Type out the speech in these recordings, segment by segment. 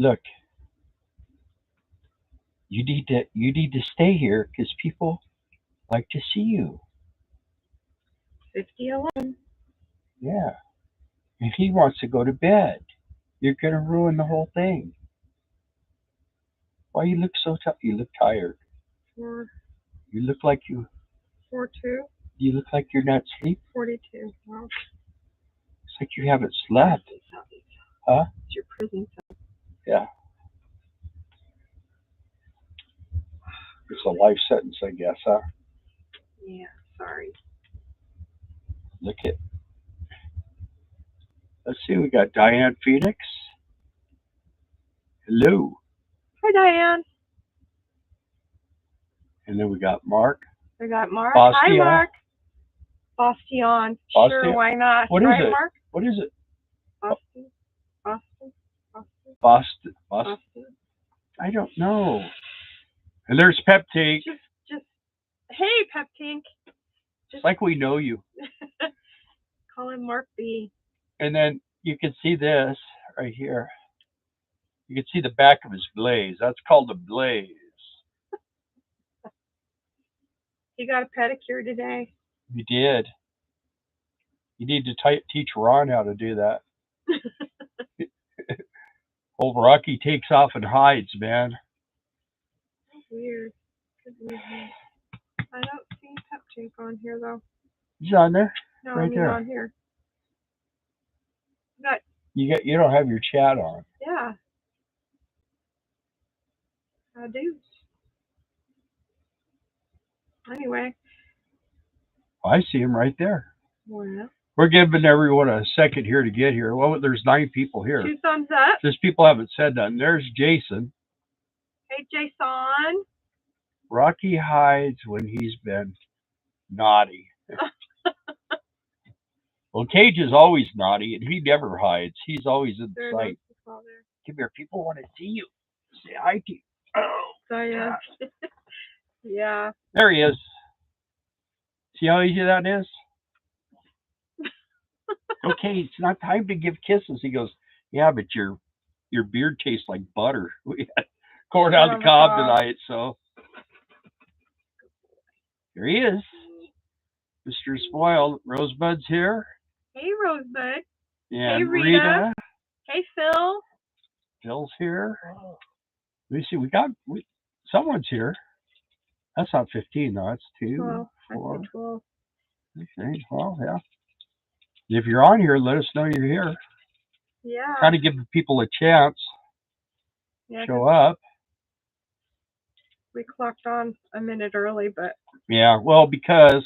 Look, you need to stay here because people like to see you. 50-11. Yeah. If he wants to go to bed, you're gonna ruin the whole thing. Why you look so tough? You look tired. 4, You look like you 42, you look like you're not sleeping. 42. Well, It's like you haven't slept. Huh? it's your prison cell. Yeah. It's a life sentence, I guess, huh? Yeah, sorry. Look at. Let's see. We got Diane Phoenix. Hello. Hi, Diane. And then we got Mark. We got Mark. Bastia. Hi, Mark. Bastion. Sure, why not? What is right, it? Mark? What is it? Boston. Boston. Boston. Boston. Boston. I don't know. And there's Pep Tank. Just. Hey, Pep Tank. Just like we know you. Call him Mark B. And then you can see this right here. You can see the back of his blaze. That's called a blaze. He got a pedicure today. You did. You need to teach Ron how to do that. Old Rocky takes off and hides, man. Weird. I don't see Pep Tank on here though. He's on there. No, right I mean there. on here. You don't have your chat on. Yeah. I do. Anyway. I see him right there. Well. We're giving everyone a second here to get here. Well, there's 9 people here. 2 thumbs up. Just people haven't said nothing. There's Jason. Hey, Jason. Rocky hides when he's been naughty. Well, Cage is always naughty, and he never hides. He's always in sight. Come here. People want to see you. Say hi to you. Oh, so, yeah. Yeah. There he is. See how easy that is? Okay, it's not time to give kisses. He goes, yeah, but your beard tastes like butter. We had corn on the cob tonight, so here he is. Mr. Spoiled. Rosebud's here. Hey, Rosebud. And hey, Rita. Hey, Phil. Phil's here. Let me see. Someone's here. That's not 15, though. That's 2, 12. 4. 12. Okay, well, yeah. If you're on here, let us know you're here. Yeah. Try to give people a chance. Yeah, show up. We clocked on a minute early, but... Yeah, well, because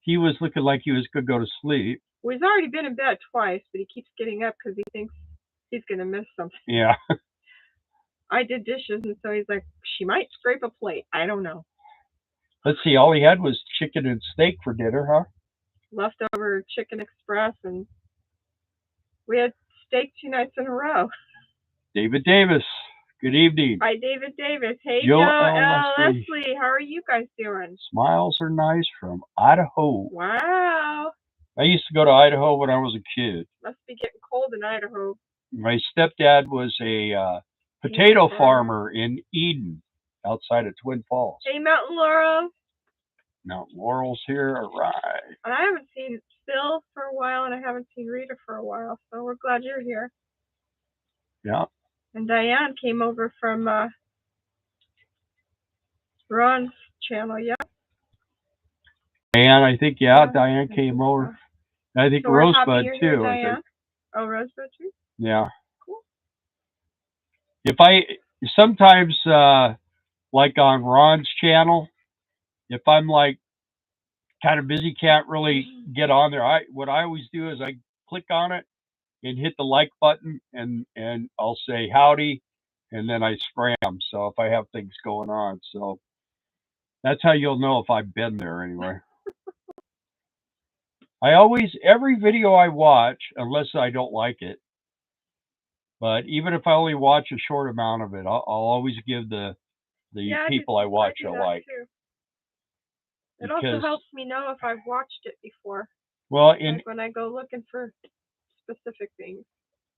he was looking like he was going to go to sleep. Well, he's already been in bed twice, but he keeps getting up because he thinks he's going to miss something. Yeah. I did dishes, and so he's like, she might scrape a plate. I don't know. Let's see, all he had was chicken and steak for dinner, huh? Leftover Chicken Express, and we had steak 2 nights in a row. David Davis, good evening. Hi, David Davis. Hey, Joe Leslie. How are you guys doing? Smiles are nice from Idaho. Wow. I used to go to Idaho when I was a kid. Must be getting cold in Idaho. My stepdad was a potato farmer in Eden, outside of Twin Falls. Hey, Mountain Laurel. Mountain Laurel's here, all right. And I haven't seen Phil for a while, and I haven't seen Rita for a while, so we're glad you're here. Yeah. And Diane came over from Ron's channel, yeah? Diane, I think, yeah, Diane came over. I think so Rosebud, too. Diane? Oh, Rosebud, too? Yeah. Cool. Sometimes, like on Ron's channel, if I'm like kind of busy, can't really get on there, what I always do is I click on it and hit the like button, and I'll say howdy, and then I scram. So if I have things going on, so that's how you'll know if I've been there anyway. Every video I watch, unless I don't like it, but even if I only watch a short amount of it, I'll always give the people I watch a like. Too. It also helps me know if I've watched it before. Well, like when I go looking for specific things.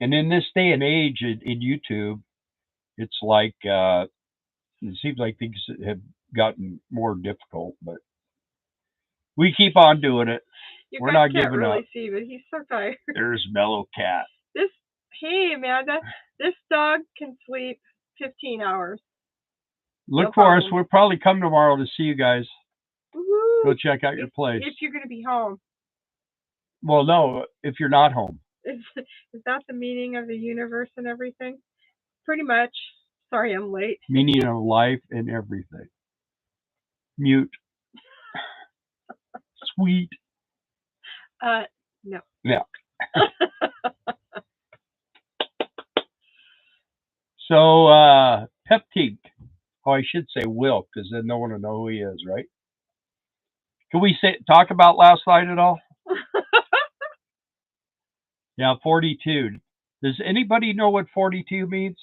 And in this day and age in YouTube, it's like it seems like things have gotten more difficult, but we keep on doing it. You We're guys not can't giving really up. see, but he's so tired. There's Mellow Cat. Hey Amanda, this dog can sleep 15 hours. Look for us. We'll probably come tomorrow to see you guys. Woo-hoo. Go check out your place. If you're going to be home. Well, no, if you're not home. Is that the meaning of the universe and everything? Pretty much. Sorry, I'm late. Meaning of life and everything. Mute. Sweet. No. Yeah. So, Peptink. Oh, I should say Will, because then no one will know who he is, right? Can we talk about last night at all? Yeah, 42. Does anybody know what 42 means?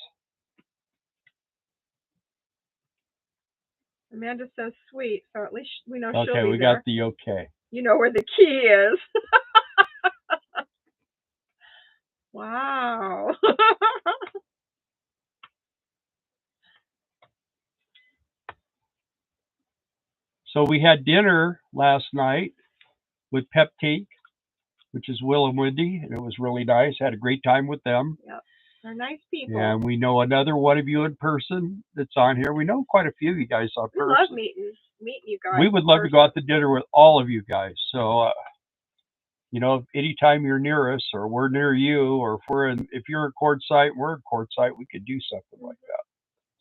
Amanda says sweet, so at least we know she'll be Okay, we there. got the okay. You know where the key is. Wow. So we had dinner last night with Peptink, which is Will and Wendy, and it was really nice. Had a great time with them. Yep, they're nice people. And we know another one of you in person that's on here. We know quite a few of you guys on person. We love meeting you guys. We would love to go out to dinner with all of you guys. So, you know, anytime you're near us, or we're near you, or if you're in Quartzsite, we're in Quartzsite, we could do something like that.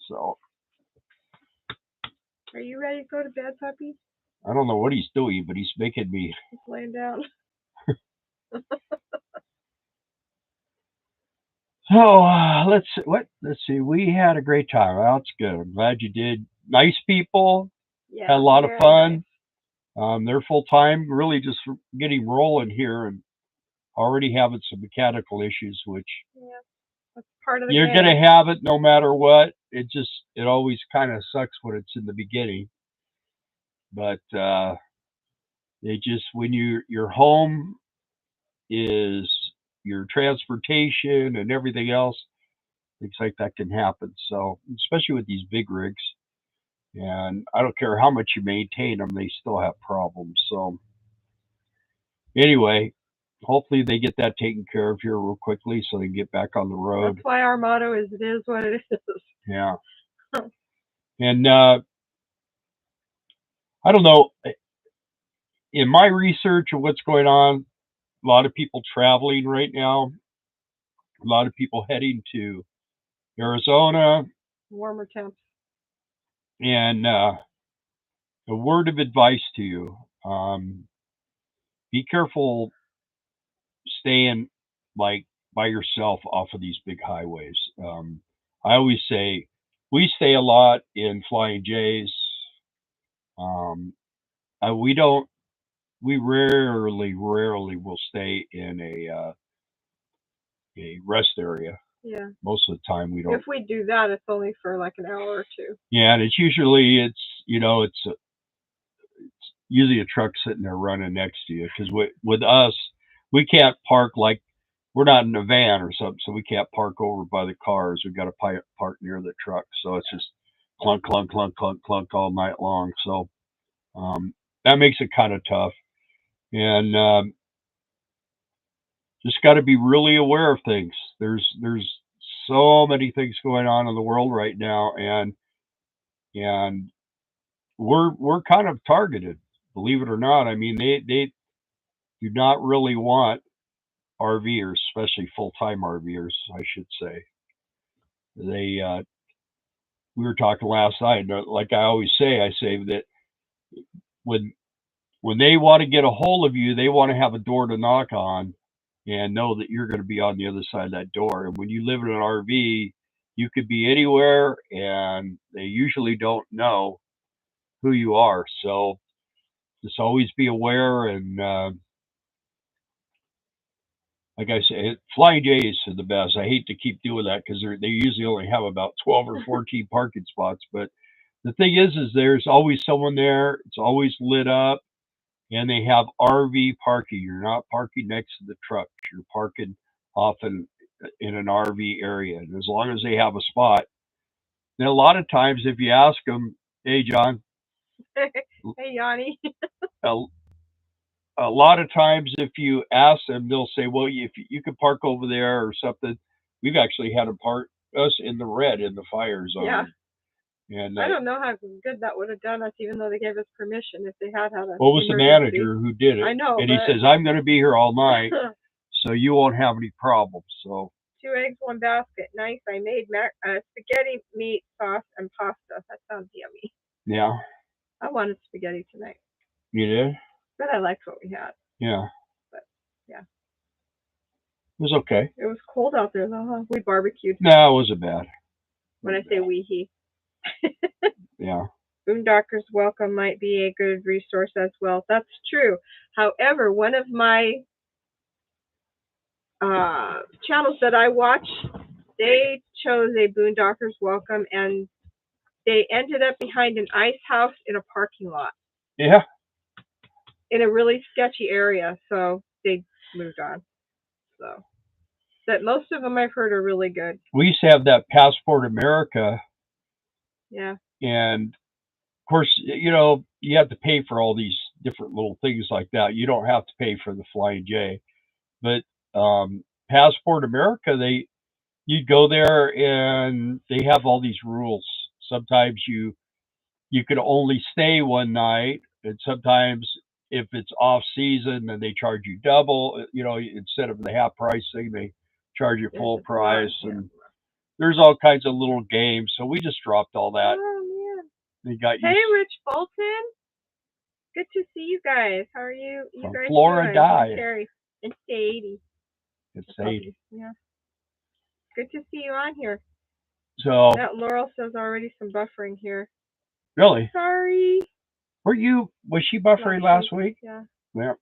So. Are you ready to go to bed, puppy? I don't know what he's doing, but he's making me. He's laying down. So let's see. We had a great time. Well, that's good. I'm glad you did. Nice people. Yeah, had a lot of fun. Nice. They're full time. Really just getting rolling here, and already having some mechanical issues, which that's part of the you're game. gonna have it no matter what. It always kind of sucks when it's in the beginning, but when your home is your transportation and everything else, things like that can happen. So especially with these big rigs, and I don't care how much you maintain them, they still have problems. So anyway, hopefully they get that taken care of here real quickly so they can get back on the road. That's why our motto is, it is what it is. Yeah. And I don't know, in my research of what's going on, a lot of people traveling right now, a lot of people heading to Arizona. Warmer temps. And a word of advice to you, be careful staying like by yourself off of these big highways. I always say we stay a lot in Flying J's. We rarely will stay in a rest area. Yeah. Most of the time we don't. If we do that, it's only for like an hour or two. Yeah, and it's usually it's usually a truck sitting there running next to you, because with us, we can't park, like we're not in a van or something, so we can't park over by the cars. We've got to park near the truck, so it's just clunk, clunk, clunk, clunk, clunk all night long. So that makes it kind of tough, and just got to be really aware of things. There's so many things going on in the world right now, and we're kind of targeted, believe it or not. I mean, they do not really want RVers, especially full-time RVers, I should say. We were talking last night, like I always say, that when they want to get a hold of you, they want to have a door to knock on and know that you're going to be on the other side of that door. And when you live in an RV, you could be anywhere, and they usually don't know who you are. So just always be aware, and like I say, Flying J's are the best. I hate to keep doing that because they usually only have about 12 or 14 parking spots. But the thing is there's always someone there. It's always lit up, and they have RV parking. You're not parking next to the truck. You're parking often in an RV area. And as long as they have a spot, And a lot of times, if you ask them, "Hey, John," Hey, Yanni. a, a lot of times if you ask them, they'll say, "Well, if you could park over there or something." We've actually had them park us in the red in the fire zone. Yeah. And I don't know how good that would have done us, even though they gave us permission. If they had a what was the manager who did it? I know, and he says, "I'm going to be here all night, so you won't have any problems." So 2 eggs, 1 basket. Nice. I made spaghetti, meat, sauce, and pasta. That sounds yummy. yeah, I wanted spaghetti tonight, you did. but I liked what we had. Yeah, But yeah, it was okay. it was cold out there though. Huh? We barbecued. No, it wasn't bad. When I say we, he. Yeah. Boondockers Welcome might be a good resource as well. That's true. However, one of my channels that I watch, they chose a Boondockers Welcome, and they ended up behind an ice house in a parking lot. Yeah. In a really sketchy area, so they moved on. So, but most of them I've heard are really good. We used to have that Passport America. Yeah. And of course, you have to pay for all these different little things like that. You don't have to pay for the Flying J, but Passport America, you'd go there and they have all these rules. Sometimes you could only stay one night, and sometimes if it's off season, then they charge you double. Instead of the half price thing, they charge you full price. And there's all kinds of little games. So we just dropped all that. Oh man! They got Hey, Rich Bolton. Good to see you guys. How are you? You from guys Florida. Terry and Sadie. It's Sadie. Yeah. Good to see you on here. So that Laurel says already some buffering here. Really? Sorry. Was she buffering last week? Yeah. Yeah.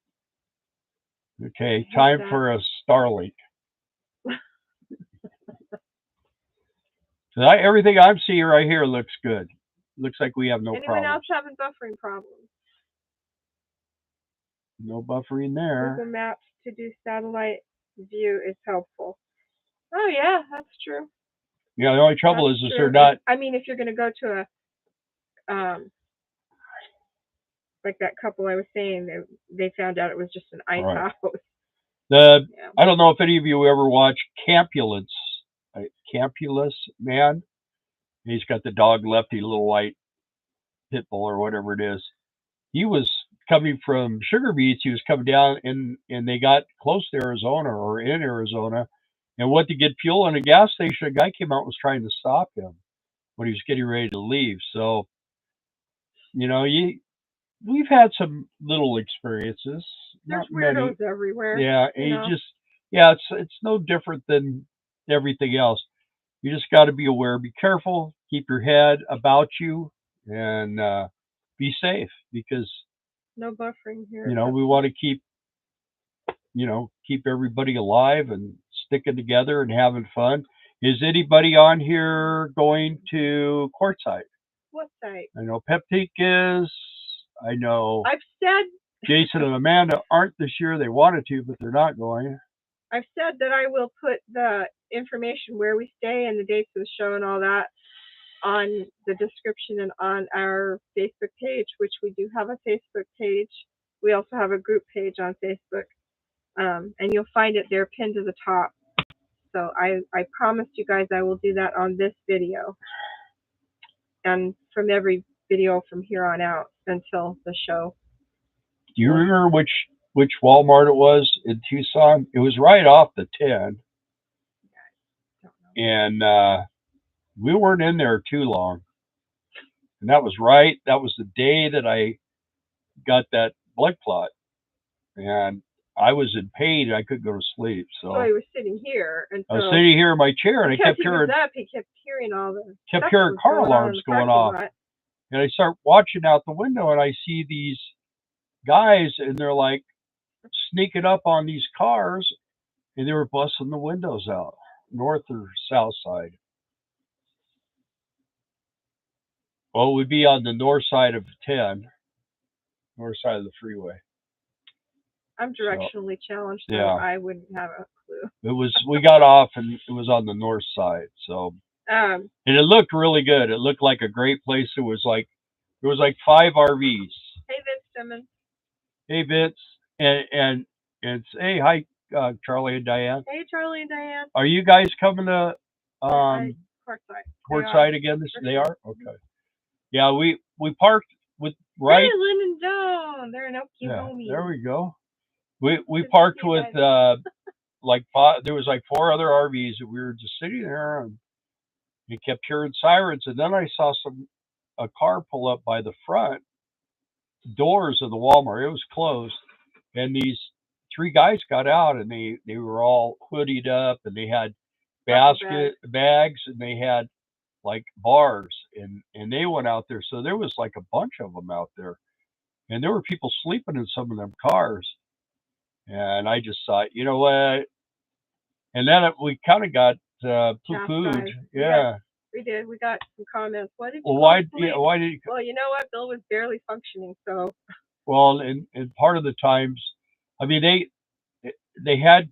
Okay, time for a Starlink. So everything I'm seeing right here looks good. Looks like we have no problems. Anyone else having buffering problems? No buffering there. Google Maps to do satellite view is helpful. Oh yeah, that's true. Yeah, the only trouble is they're not. I mean, if you're going to go to a like that couple I was saying, they found out it was just an ice house. I don't know if any of you ever watched Campulus Man. He's got the dog Lefty, little white pit bull or whatever it is. He was coming from Sugar Beets. He was coming down, and they got close to Arizona or in Arizona, and went to get fuel in a gas station. A guy came out and was trying to stop him when he was getting ready to leave. So, we've had some little experiences. There's weirdos everywhere. Yeah, and it's no different than everything else. You just got to be aware, be careful, keep your head about you, and be safe, because no buffering here. We want to keep everybody alive and sticking together and having fun. Is anybody on here going to Quartzsite? What site? I know Peptique is. I know I've said Jason and Amanda aren't this year. They wanted to, but they're not going. I've said that I will put the information where we stay and the dates of the show and all that on the description and on our Facebook page, which we do have a Facebook page. We also have a group page on Facebook, and you'll find it there pinned to the top. So I promised you guys I will do that on this video and from every video from here on out until the show. Do you remember which Walmart it was in Tucson? It was right off the 10. And we weren't in there too long. And that was the day that I got that blood clot. And I was in pain. I couldn't go to sleep. So I was sitting here. And so I was sitting here in my chair, and I kept hearing car alarms going off. And I start watching out the window, and I see these guys, and they're like sneaking up on these cars, and they were busting the windows out, north or south side. Well, it would be on the north side of 10, north side of the freeway. I'm directionally challenged, so I wouldn't have a clue. We got off, and it was on the north side. So Um, And it looked really good. It looked like a great place. There was like 5 RVs. hey, Vince Simmons. Hey Vince, and hey, hi, Charlie and Diane. Hey, Charlie and Diane. Are you guys coming to Quartzsite. Quartzsite again? They sure. are okay. Yeah, we parked with right. Hey, Lynn and Joan. They're in Oklahoma. Yeah, there we go. We parked with like there was like 4 other RVs, and we were just sitting there, and we kept hearing sirens, and then I saw a car pull up by the front doors of the Walmart. It was closed, and these 3 guys got out, and they were all hoodied up, and they had bags, and they had like bars, and they went out there. So there was like a bunch of them out there, and there were people sleeping in some of them cars. And I just thought, you know what? And then we kind of got poo-pooed. Yeah. We did. We got some comments. Why did you? Well, why did you? Well, you know what? Bill was barely functioning, so. Well, and part of the times, I mean, they had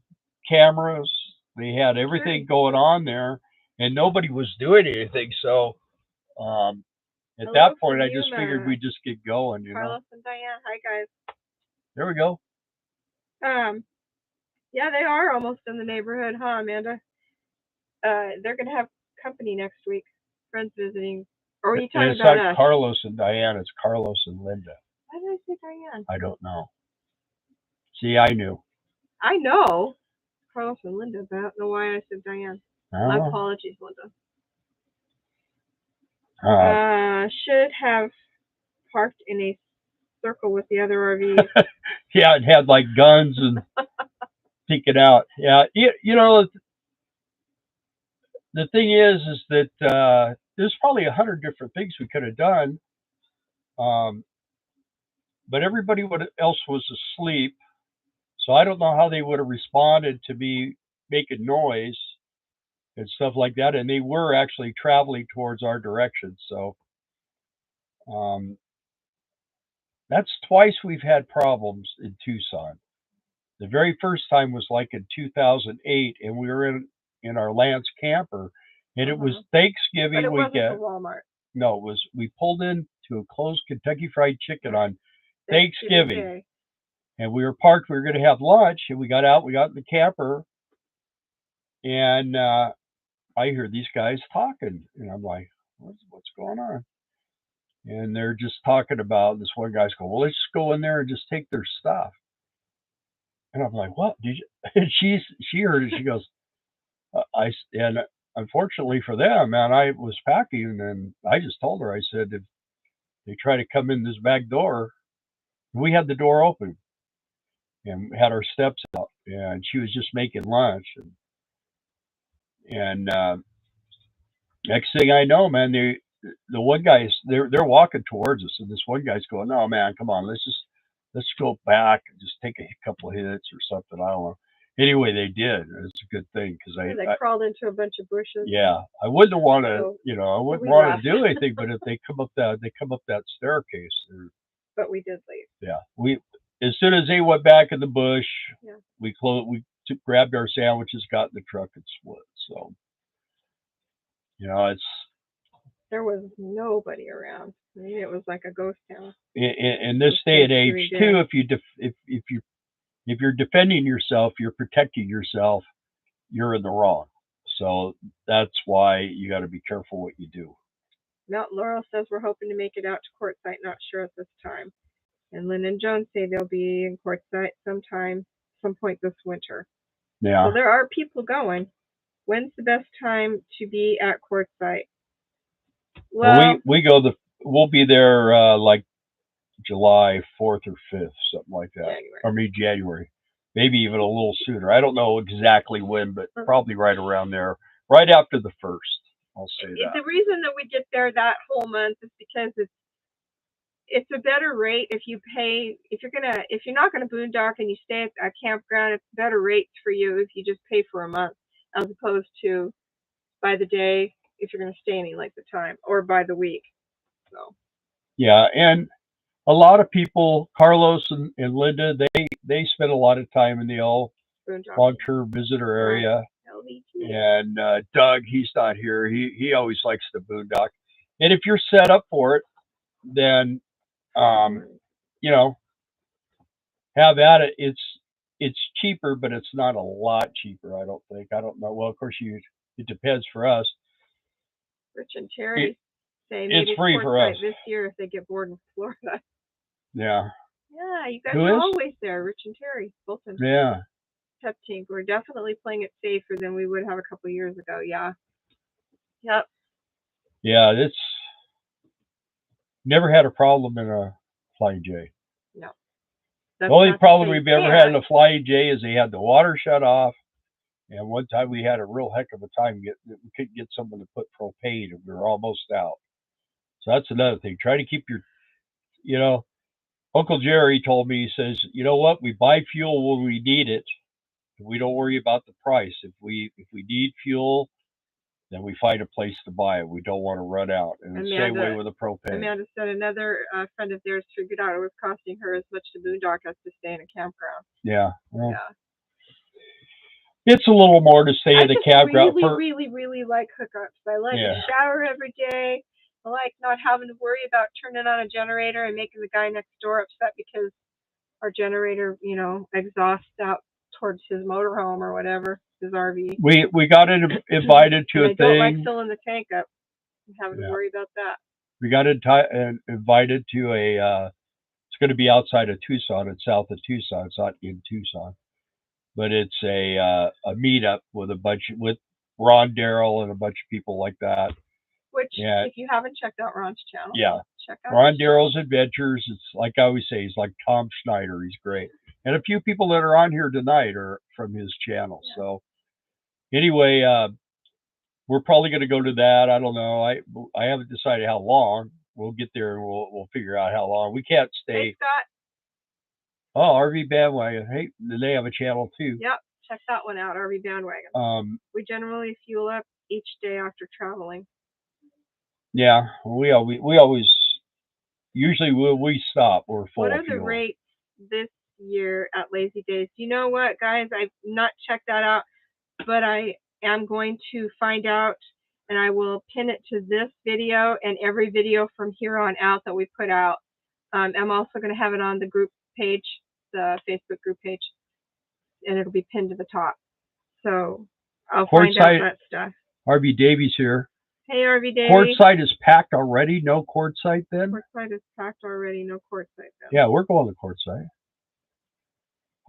cameras, they had everything going on there, and nobody was doing anything. So at that point, I just figured we'd just get going. You Carlos and Diane, hi guys. There we go. Yeah, they are almost in the neighborhood, huh, Amanda? They're gonna have company next week. Friends visiting. Or are you talking about us? Carlos and Diane. It's Carlos and Linda. Why did I say Diane? I don't know. See, I knew. I know Carlos and Linda, but I don't know why I said Diane. My apologies, Linda. Should have parked in a circle with the other RVs. Yeah, it had like guns and peeking out. Yeah, you know, the thing is that there's probably 100 different things we could have done, but everybody else was asleep, so I don't know how they would have responded to me making noise and stuff like that. And they were actually traveling towards our direction, so that's twice we've had problems in Tucson. The very first time was like in 2008, and we were in our Lance camper, and it was Thanksgiving but it weekend. Wasn't the Walmart. No, it was. We pulled into a closed Kentucky Fried Chicken on Thanksgiving Day. And we were parked. We were going to have lunch, and we got out. We got in the camper, and I hear these guys talking, and I'm like, "What's going on?" And they're just talking about this. One guy's going, "Well, let's just go in there and just take their stuff." And I'm like, "What did you?" And she heard it. She goes, and unfortunately for them, man, I was packing, and I just told her, I said, if they try to come in this back door, we had the door open and had our steps out, and she was just making lunch, and next thing I know, man, the one guy's they're walking towards us, and this one guy's going, "No, man, come on, let's go back and just take a couple of hits or something." I don't know. Anyway, they did. It's a good thing because they crawled into a bunch of bushes. Yeah, I wouldn't want to, I wouldn't want to do anything. But if they come up that staircase, but we did leave. Yeah, as soon as they went back in the bush, we grabbed our sandwiches, got in the truck, and split. So, there was nobody around. I mean, it was like a ghost town. In this day and age, too, if you're defending yourself, you're protecting yourself, you're in the wrong. So that's why you got to be careful what you do. Now, Laurel says we're hoping to make it out to Quartzsite, not sure at this time. And Lynn and Joan say they'll be in Quartzsite some point this winter. Yeah. So there are people going. When's the best time to be at Quartzsite? Well, we'll be there like July 4th or 5th, something like that. January. Maybe even a little sooner. I don't know exactly when, but probably right around there, right after the 1st. I'll say that. The reason that we get there that whole month is because it's a better rate if you're not gonna boondock and you stay at a campground. It's better rates for you if you just pay for a month as opposed to by the day if you're gonna stay any length of time or by the week. So. Yeah, and a lot of people, Carlos and Linda, they spend a lot of time in the long-term visitor area. And Doug, he's not here. He always likes the boondock. And if you're set up for it, then you know, have at it. It's cheaper, but it's not a lot cheaper. I don't think. I don't know. Well, of course, it depends for us. Rich and Terry say maybe it's free for us this year if they get bored in Florida. Yeah. Yeah, you guys are always there, Rich and Terry, both in Pep Team. We're definitely playing it safer than we would have a couple years ago. Yeah. Yep. Yeah, it's never had a problem in a Flying J. No. The only problem we've ever had in a Flying J is they had the water shut off. And one time we had a real heck of a time we couldn't get someone to put propane and we were almost out. So that's another thing. Try to keep your, Uncle Jerry told me, he says, you know what? We buy fuel when we need it. We don't worry about the price. If we need fuel, then we find a place to buy it. We don't want to run out. And the same way with the propane. Amanda said another friend of theirs figured out it was costing her as much to boondock as to stay in a campground. Yeah. Well, yeah. It's a little more to stay in the campground. I really like hookups. I like a shower every day. I like not having to worry about turning on a generator and making the guy next door upset because our generator, exhausts out towards his motorhome or whatever, his RV. We got invited to a thing. I don't like filling the tank up and having to worry about that. We got invited to it's going to be outside of Tucson. It's south of Tucson. It's not in Tucson. But it's a meetup with with Ron Darrell and a bunch of people like that. Which, if you haven't checked out Ron's channel, check out Ron Darrell's Adventures. It's like I always say, he's like Tom Schneider. He's great. And a few people that are on here tonight are from his channel. Yeah. So anyway, we're probably going to go to that. I don't know. I haven't decided how long. We'll get there and we'll figure out how long. We can't stay. Hey, Scott. Oh, RV Bandwagon. Hey, they have a channel too. Yep, check that one out, RV Bandwagon. We generally fuel up each day after traveling. Yeah, we always usually we stop. We're full. What are the rates this year at La-Z Daze? You know what, guys? I've not checked that out, but I am going to find out, and I will pin it to this video and every video from here on out that we put out. I'm also going to have it on the group page, the Facebook group page, and it'll be pinned to the top. So I'll find out that stuff. RV Davies here. Hey, RV Davies. Quartzsite is packed already? No Quartzsite then? Quartzsite is packed already. No Quartzsite then. Yeah, we're going to Quartzsite.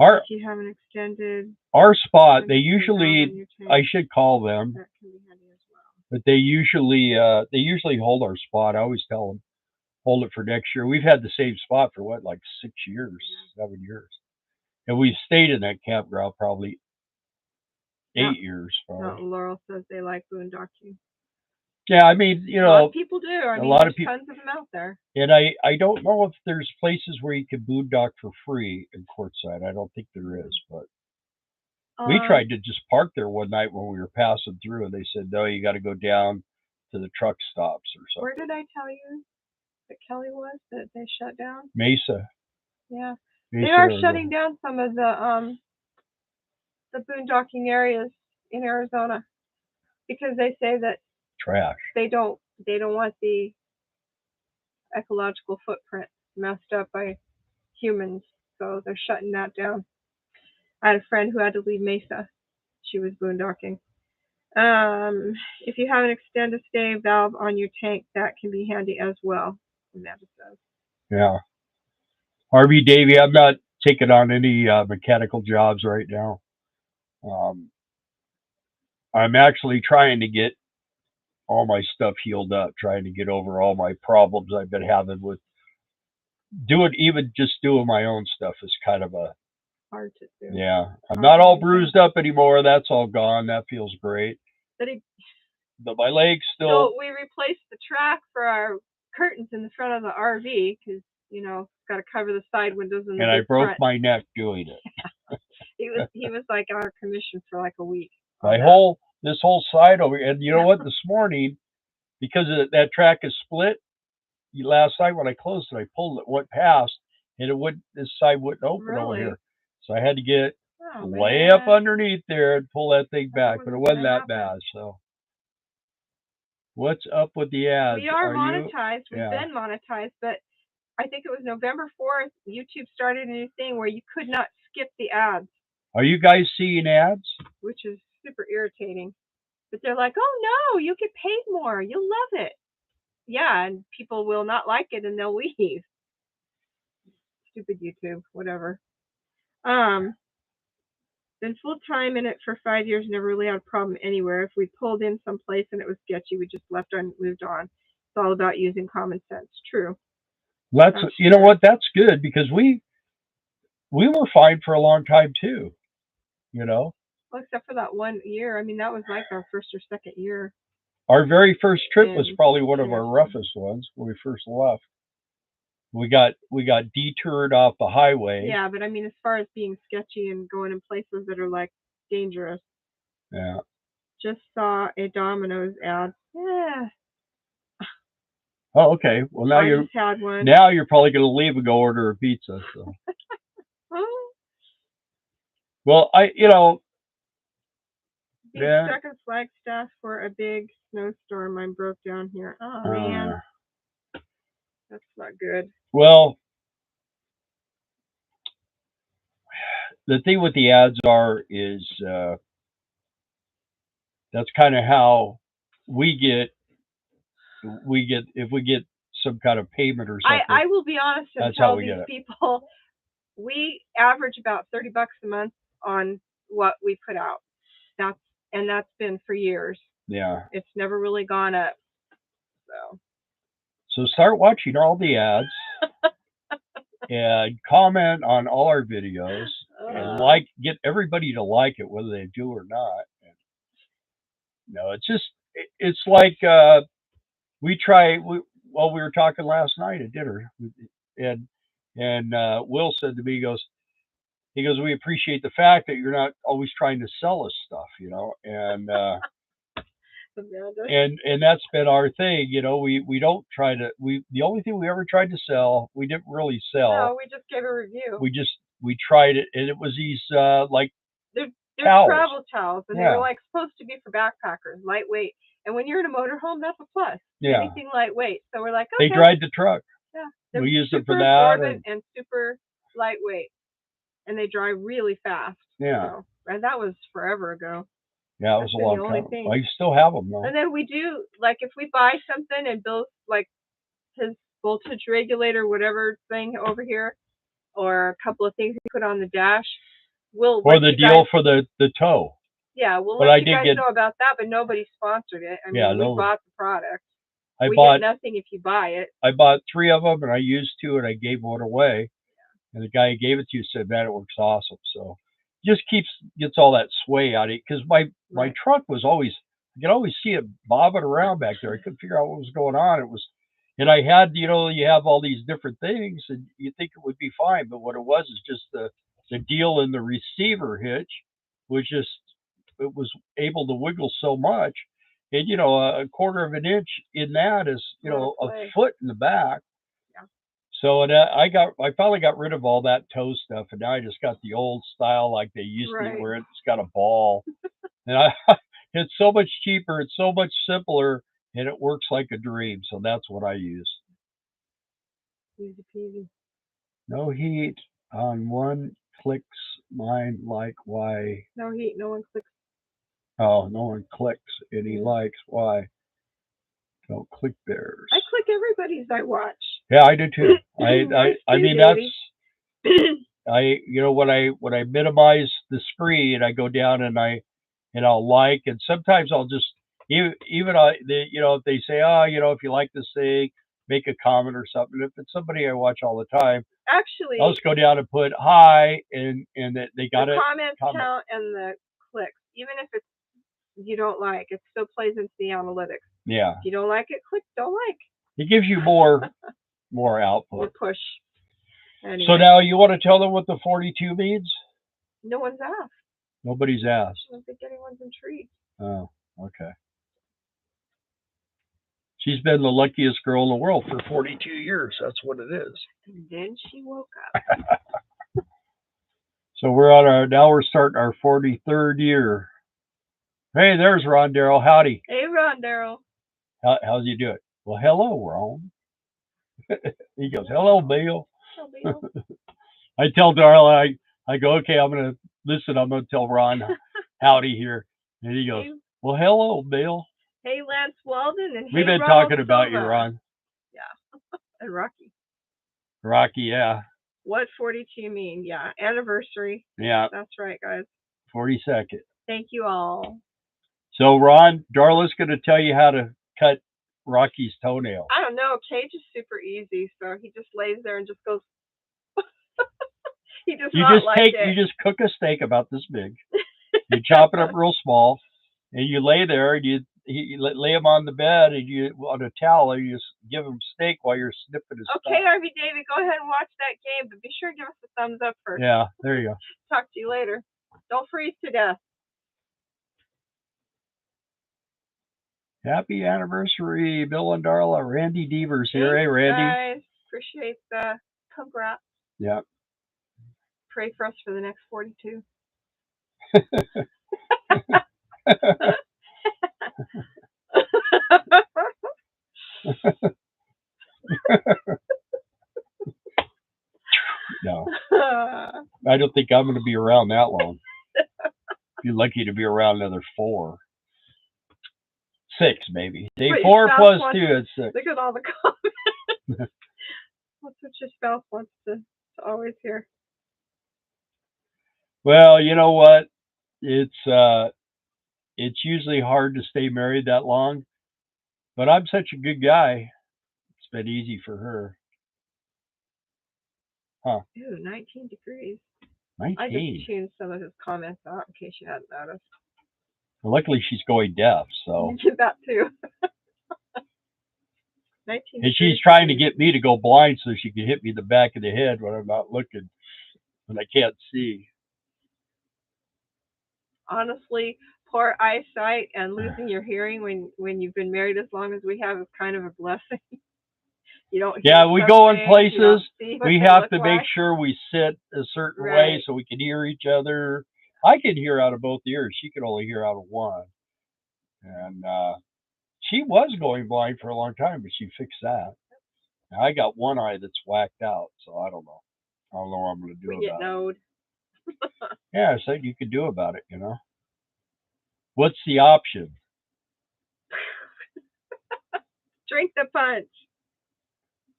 If you have an extended... Our spot, they usually... I should call them. That can be handy as well. But they usually hold our spot. I always tell them, hold it for next year. We've had the same spot for what, like 6 years, 7 years. And we've stayed in that campground probably 8 years. Probably. No, Laurel says they like boondocking. Yeah, I mean, a lot of people do. I mean, there's tons of them out there. And I don't know if there's places where you can boondock for free in Quartzsite. I don't think there is, but we tried to just park there one night when we were passing through, and they said, no, you got to go down to the truck stops or something. Where did I tell you that Kelly was, that they shut down? Mesa. Yeah. They are shutting down some of the boondocking areas in Arizona because they say that trash. They don't want the ecological footprint messed up by humans, so they're shutting that down. I had a friend who had to leave Mesa. She was boondocking. If you have an extended stay valve on your tank, that can be handy as well, Amanda says. Yeah. RV Davey, I'm not taking on any mechanical jobs right now. I'm actually trying to get all my stuff healed up, trying to get over all my problems I've been having with doing my own stuff is kind of a hard to do. Yeah. I'm not all bruised up anymore. That's all gone. That feels great. But my legs still. So we replaced the track for our curtains in the front of the RV because, it's got to cover the side windows and I broke my neck doing it. He was like out of commission for like a week. This whole side over, and you know what? This morning, because that track is split, last night when I closed it, I pulled it, went past, and this side wouldn't open over here. So I had to get Oh, way up man. underneath there and pull that thing back, but it wasn't that bad. So, what's up with the ads? We are you? monetized. We've Yeah. been monetized, but I think it was November 4th, YouTube started a new thing where you could not skip the ads, Are you guys seeing ads? which is super irritating. But they're like, oh no, you get paid more. You'll love it. Yeah, and people will not like it and they'll leave. Stupid YouTube, whatever. Been full time in it for 5 years, never really had a problem anywhere. If we pulled in someplace and it was sketchy, we just left and moved on. It's all about using common sense. True. That's you know what? That's good because we were fine for a long time too. You know, well, except for that 1 year. I mean, that was like our first or second year. our very first trip was probably one of our roughest ones when we first left. We got detoured off the highway. Yeah, but I mean, as far as being sketchy and going in places that are like dangerous. Yeah. Just saw a Domino's ad. Yeah. Oh, okay. Well, now I just had one. Now you're probably going to leave and go order a pizza. So. Well, being stuck in Flagstaff for a big snowstorm. I broke down here. Oh man, that's not good. Well, the thing with the ads is that's kind of how we get if we get some kind of payment or something. I will be honest and tell these people we average about $30 a month on what we put out. That's been for years. Yeah. It's never really gone up. So start watching all the ads and comment on all our videos and get everybody to like it, whether they do or not. No, it's like we were talking last night at dinner, and Will said to me, he goes, we appreciate the fact that you're not always trying to sell us stuff, and and that's been our thing, we don't try to, the only thing we ever tried to sell, we didn't really sell. No, we just gave a review. We tried it, and it was these like they're towels. travel towels, and they were like supposed to be for backpackers, lightweight. And when you're in a motorhome, that's a plus. Yeah. Anything lightweight. So we're like, okay. They drive the truck. Yeah. We use them for that. And super lightweight. And they drive really fast. Yeah. So, and that was forever ago. Yeah, it was a long time. I still have them though. And then we do, like, if we buy something and Bill's like his voltage regulator, whatever thing over here, or a couple of things we put on the dash, we'll or the deal for the tow. Yeah, we'll let you guys know about that, but nobody sponsored it. I mean, we bought the product. We get nothing if you buy it. I bought 3 of them, and I used 2, and I gave 1 away. And the guy who gave it to you said, man, it works awesome. So just gets all that sway out of it. Because my truck was always, you could always see it bobbing around back there. I couldn't figure out what was going on. And I had, you have all these different things, and you think it would be fine. But what it was is just the deal in the receiver hitch was just, it was able to wiggle so much. And, a quarter of an inch in that is, a foot in the back. Yeah. So I finally got rid of all that toe stuff, and now I just got the old style like they used to, where it's got a ball. And it's so much cheaper, it's so much simpler, and it works like a dream. So that's what I use. Easy peasy. No heat on one clicks mine like why. No heat, no one clicks. Oh, no one clicks and he likes. Why? Don't click theirs. I click everybody's I watch. Yeah, I do too. I mean that's when I minimize the screen, I go down and I'll like, and sometimes I'll just even if they say, if you like this thing, make a comment or something. If it's somebody I watch all the time, actually I'll just go down and put hi, and that they got it. Comments count and the clicks, even if it's you don't like, it still plays into the analytics. Yeah. If you don't like it, click don't like. It gives you more output. More push. Anyway. So now you want to tell them what the 42 means? No one's asked. Nobody's asked. I don't think anyone's intrigued. Oh, okay. She's been the luckiest girl in the world for 42 years. That's what it is. And then she woke up. So we're on now we're starting our 43rd year. Hey, there's Ron Darrell. Howdy. Hey, Ron Darrell. How's you doing? Well, hello, Ron. He goes, hello, Bill. Hello, Bill. I tell Darla, I go, okay, I'm going to tell Ron howdy here. And he goes, well, hello, Bill. Hey, Lance Walden. And we've been Ronald talking about Silva. you, Ron. Yeah. And Rocky. Rocky, yeah. What 42 mean? Yeah. Anniversary. Yeah. That's right, guys. 42nd. Thank you all. So, Ron, Darla's going to tell you how to cut Rocky's toenail. I don't know. Cage is super easy, so he just lays there and just goes. He does not like it. You just cook a steak about this big. You chop it up real small, and you lay there, and you lay him on the bed, and you on a towel, and you just give him steak while you're snipping his stuff. Okay, RV David, go ahead and watch that game, but be sure to give us a thumbs up first. Yeah, there you go. Talk to you later. Don't freeze to death. Happy anniversary, Bill and Darla. Randy Devers here. Hey, Randy. Guys, appreciate the congrats. Yeah. Pray for us for the next 42. No. I don't think I'm going to be around that long. Be lucky to be around another 4. 6, maybe. Say 4 plus 2 is 6. Look at all the comments. That's what your spouse wants to always hear. Well, you know what? It's usually hard to stay married that long, but I'm such a good guy. It's been easy for her. Huh. Ooh, 19 degrees. 19. I just tuned some of his comments out in case you hadn't noticed. Well, luckily she's going deaf, so. You did that too. 19 and she's trying to get me to go blind so she can hit me in the back of the head when I'm not looking, when I can't see. Honestly, poor eyesight and losing your hearing when you've been married as long as we have is kind of a blessing. You don't. Yeah, we go in places. We have to make sure we sit a certain way so we can hear each other. I can hear out of both ears. She can only hear out of one. And she was going blind for a long time, but she fixed that. Now, I got one eye that's whacked out, so I don't know. I don't know what I'm going to do about it. Yeah, so you could do about it, you know. What's the option? Drink the punch.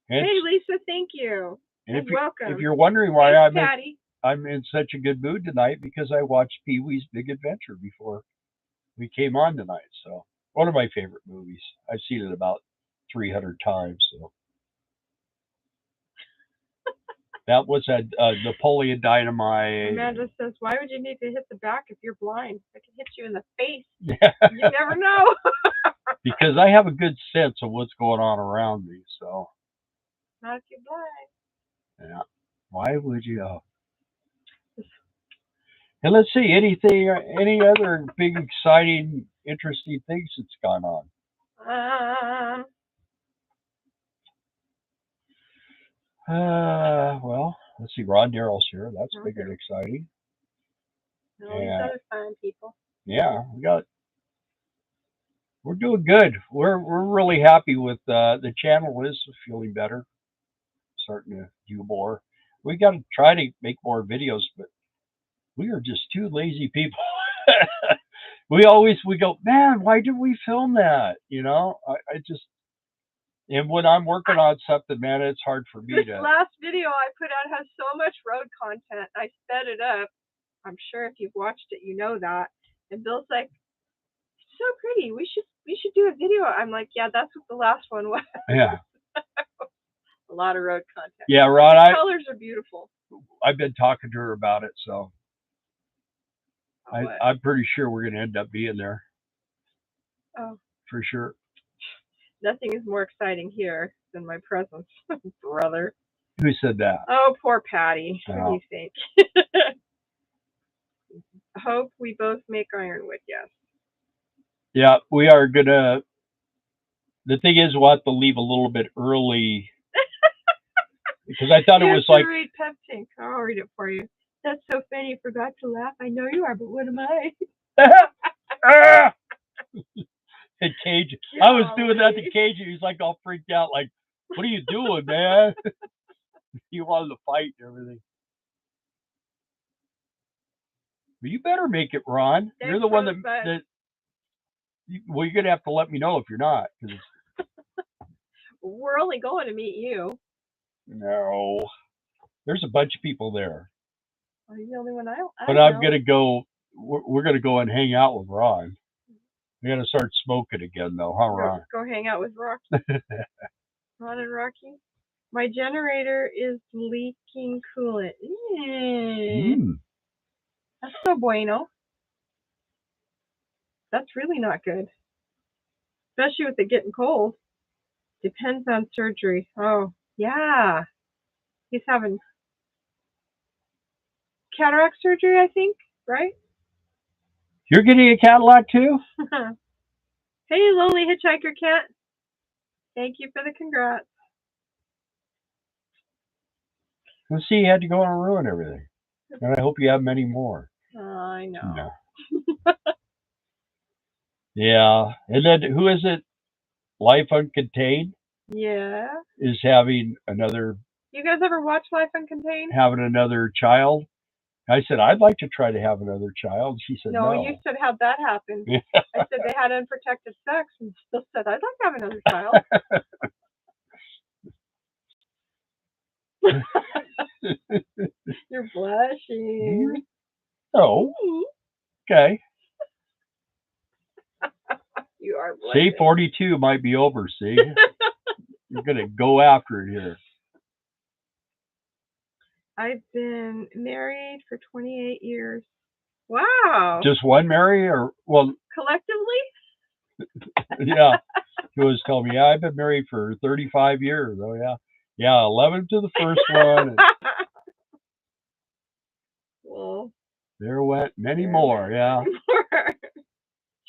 Hey, Lisa, thank you. And welcome. If you're wondering why I'm in such a good mood tonight, because I watched Pee-wee's Big Adventure before we came on tonight. So one of my favorite movies. I've seen it about 300 times. So that was a Napoleon Dynamite. Amanda says, "Why would you need to hit the back if you're blind? I can hit you in the face. You never know." Because I have a good sense of what's going on around me. So. Not if you're blind. Yeah. Why would you? And let's see, any other big, exciting, interesting things that's gone on? Well, let's see. Ron Darrell's here. That's big and exciting. All these other fine people. Yeah, we're doing good. We're really happy with the channel is feeling better. Starting to do more. We got to try to make more videos, but we are just two lazy people. we go, man, why did we film that? You know, I just, and when I'm working on something, man, it's hard for me to. This last video I put out has so much road content. I sped it up. I'm sure if you've watched it, you know that. And Bill's like, it's so pretty. We should do a video. I'm like, yeah, that's what the last one was. Yeah. A lot of road content. Yeah, Ron. The colors are beautiful. I've been talking to her about it, so I'm pretty sure we're going to end up being there. Oh, for sure. Nothing is more exciting here than my presence, brother. Who said that? Oh, poor Patty. Oh. What do you think? Hope we both make ironwood. Yes. Yeah, we are gonna. The thing is, we'll have to leave a little bit early. Because I thought it was like. Read Peptink. I'll read it for you. That's so funny. You forgot to laugh. I know you are, but what am I? Ah! And Cage, I was doing that to Golly. Cage. He was like all freaked out, like, "What are you doing, man?" He wanted to fight and everything. But you better make it, Ron. Thanks, You're the one Rosebud. well, you're gonna have to let me know if you're not. 'Cause We're only going to meet you. no, there's a bunch of people there. Are you the only one I But know? I'm gonna go. We're gonna go and hang out with Ron. We gotta start smoking again, though, huh, Ron? Go hang out with Rocky. Ron and Rocky. My generator is leaking coolant. That's no bueno. That's really not good. Especially with it getting cold. Depends on surgery. Oh, yeah. He's having cataract surgery, I think, right? You're getting a Cadillac too? Hey, lonely hitchhiker cat. Thank you for the congrats. Let's see, you had to go and ruin everything. And I hope you have many more. I know. No. Yeah. And then who is it? Life Uncontained? Yeah. Is having another. You guys ever watch Life Uncontained? Having another child. I said, I'd like to try to have another child. She said, no. No, you said, how'd that happen? I said they had unprotected sex and still said, I'd like to have another child. You're blushing. Oh. Okay. You are blushing. See, 42 might be over, see? You're going to go after it here. I've been married for 28 years. Wow. Just one Mary or, well. Collectively? Yeah. He was telling me, yeah, I've been married for 35 years. Oh, yeah. Yeah, 11 to the first one. And well, there went many more, yeah.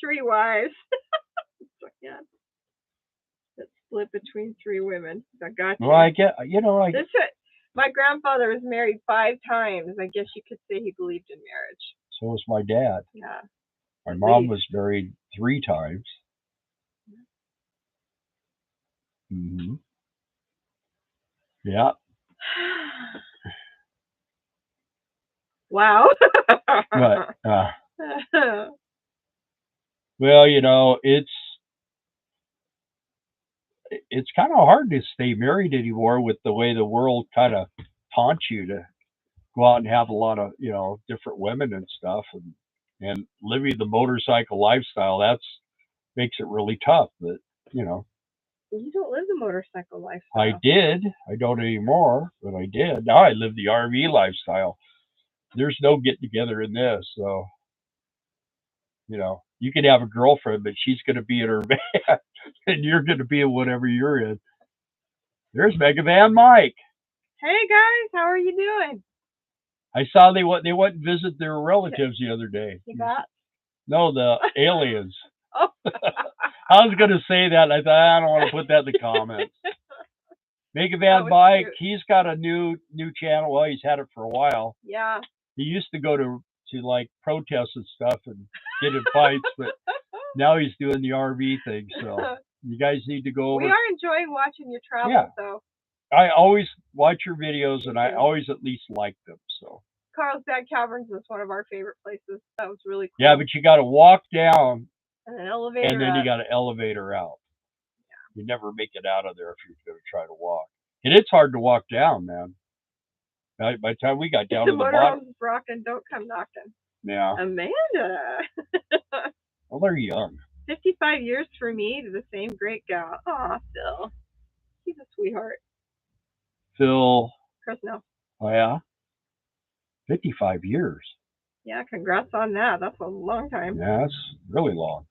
3 wives. Yeah. That's split between 3 women. I got you. Well, I get, my grandfather was married 5 times. I guess you could say he believed in marriage. So was my dad. Yeah. My mom was married 3 times. Mm-hmm. Yeah. Wow. But, well, it's kind of hard to stay married anymore with the way the world kind of taunts you to go out and have a lot of, different women and stuff, and living the motorcycle lifestyle. Makes it really tough. But you don't live the motorcycle lifestyle. I did. I don't anymore, but I did. Now I live the RV lifestyle. There's no get together in this, so you can have a girlfriend, but she's going to be in her van, and you're going to be in whatever you're in. There's Mega Van Mike. Hey guys, how are you doing? I saw they went and visit their relatives the other day. You got? No, the aliens. Oh. I was going to say that. And I thought I don't want to put that in the comments. Mega Van Mike, he's got a new channel. Well, he's had it for a while. Yeah. He used to go to like protests and stuff and get in fights, but now he's doing the RV thing. So you guys need to go over. We are enjoying watching your travels, though. I always watch your videos, and I always at least like them. So Carlsbad Caverns is one of our favorite places. That was really cool. Yeah, but you got to walk down and an elevator, and then you got an elevator out. Yeah. You never make it out of there if you're going to try to walk. And it's hard to walk down, man. By the time we got down to the bottom. The motorhome's rocking, don't come knocking. Yeah. Amanda. Well, they're young. 55 years for me to the same great gal. Aw, Phil. He's a sweetheart. Phil. Krasno. Oh, yeah? 55 years. Yeah, congrats on that. That's a long time. Yeah, that's really long.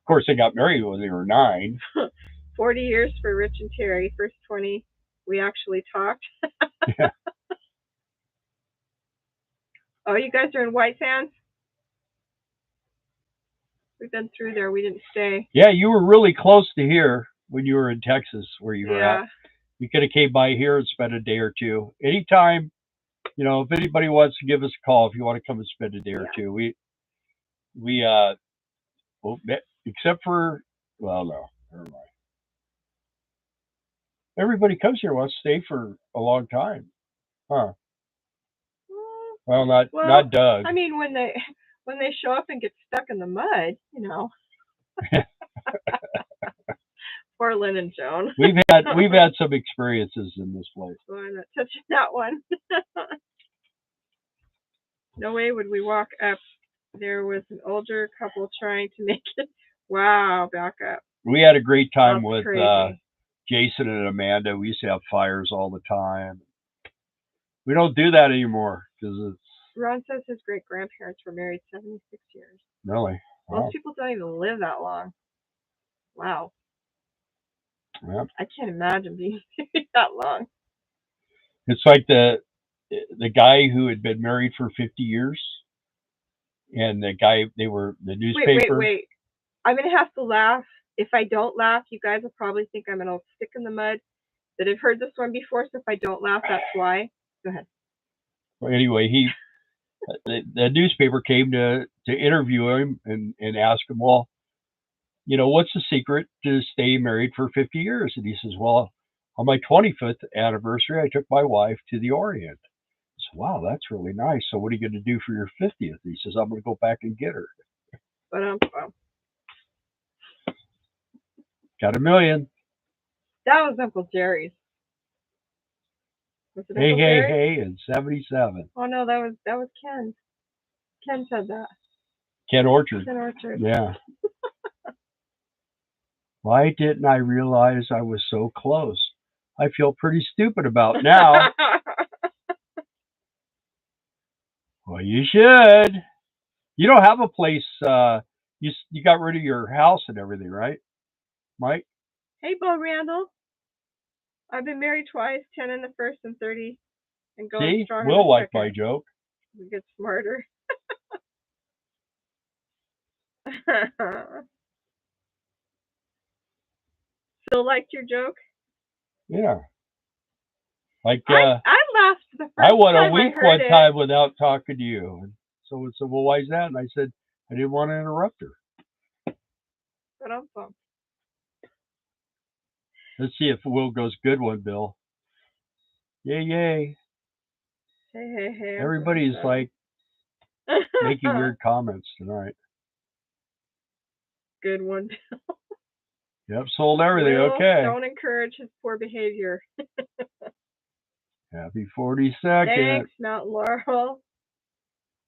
Of course, they got married when they were 9. 40 years for Rich and Terry. First 20, we actually talked. Yeah. Oh, you guys are in White Sands? We've been through there. We didn't stay. Yeah, you were really close to here when you were in Texas, where you were at. You could have came by here and spent a day or two. Anytime if anybody wants to give us a call, if you want to come and spend a day or two, we well, except for, well, no, never mind. Everybody comes here wants to stay for a long time, huh? Well, not Doug. I mean, when they show up and get stuck in the mud, Poor Lynn and Joan. we've had some experiences in this place. So I'm not touching that one. No way would we walk up. There was an older couple trying to make it. Wow, back up. We had a great time with crazy. Jason and Amanda. We used to have fires all the time. We don't do that anymore because it's. Ron says his great grandparents were married 76 years. Really? Wow. Most people don't even live that long. Wow. Yep. I can't imagine being married that long. It's like the guy who had been married for 50 years, and they were the newspaper. Wait. I'm gonna have to laugh. If I don't laugh, you guys will probably think I'm an old stick in the mud. That I've heard this one before, so if I don't laugh, that's why. Go ahead. Well, anyway, the newspaper came to interview him and ask him, well, what's the secret to stay married for 50 years? And he says, well, on my 25th anniversary, I took my wife to the Orient. I said, wow, that's really nice. So what are you going to do for your 50th? He says, I'm going to go back and get her. But Got $1 million. That was Uncle Jerry's. Was it Hey, Uncle Jerry? hey, in 77. Oh no, that was Ken. Ken said that. Ken Orchard. Ken Orchard. Yeah. Why didn't I realize I was so close? I feel pretty stupid about now. Well, you should. You don't have a place. You got rid of your house and everything, right, Mike? Hey, Bo Randall. I've been married twice, 10 in the first and 30, and going strong. Will like my joke. We get smarter. Still liked your joke? Yeah. Like I laughed the first I went time a week I heard one it. time without talking to you, and someone said, "Well, why is that?" And I said, "I didn't want to interrupt her." But I'm pumped. Let's see if Will goes good one, Bill. Yay! Hey. Everybody's like making weird comments tonight. Good one, Bill. Yep, sold everything. Will, okay. Don't encourage his poor behavior. Happy 42nd. Thanks, Mount Laurel.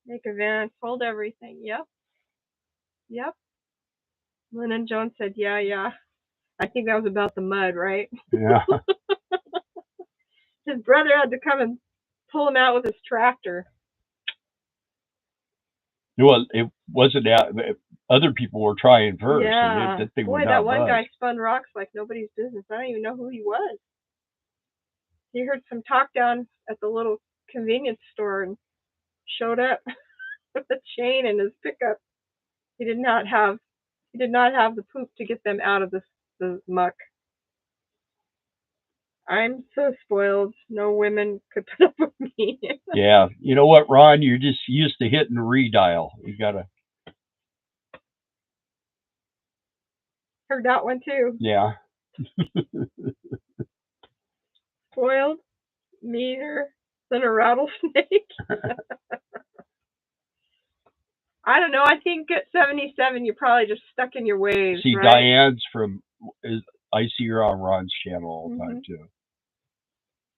Make events, hold everything. Yep. Lynn and Joan said, yeah. I think that was about the mud, right? Yeah. His brother had to come and pull him out with his tractor. Well, it wasn't that. Other people were trying first. Yeah. And Boy, that one guy spun rocks like nobody's business. I don't even know who he was. He heard some talk down at the little convenience store and showed up with a chain in his pickup. He did not have the poop to get them out of the muck. I'm so spoiled. No women could put up with me. Yeah. You know what, Ron? You're just used to hitting redial. You got to. Heard that one too. Yeah. Spoiled? Meaner than a rattlesnake? I don't know. I think at 77, you're probably just stuck in your ways. See, right? Diane's I see her on Ron's channel all the time, too.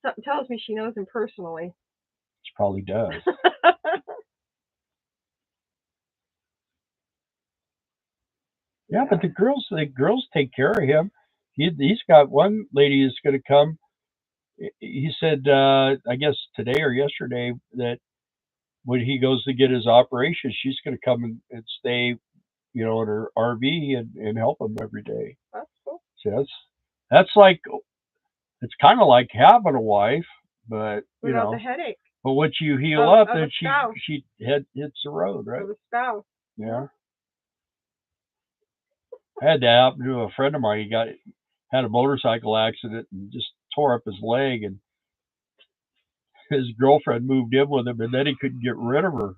Something tells me she knows him personally. She probably does. Yeah, but the girls take care of him. He's got one lady that's going to come. He said, I guess today or yesterday, that when he goes to get his operation, she's going to come and stay, in her RV and help him every day. That's cool. So that's like, it's kind of like having a wife, but without the headache. But once you heal up, then she hits the road, right? The spouse. Yeah. I had that happen to a friend of mine. He had a motorcycle accident and just tore up his leg, and his girlfriend moved in with him, and then he couldn't get rid of her.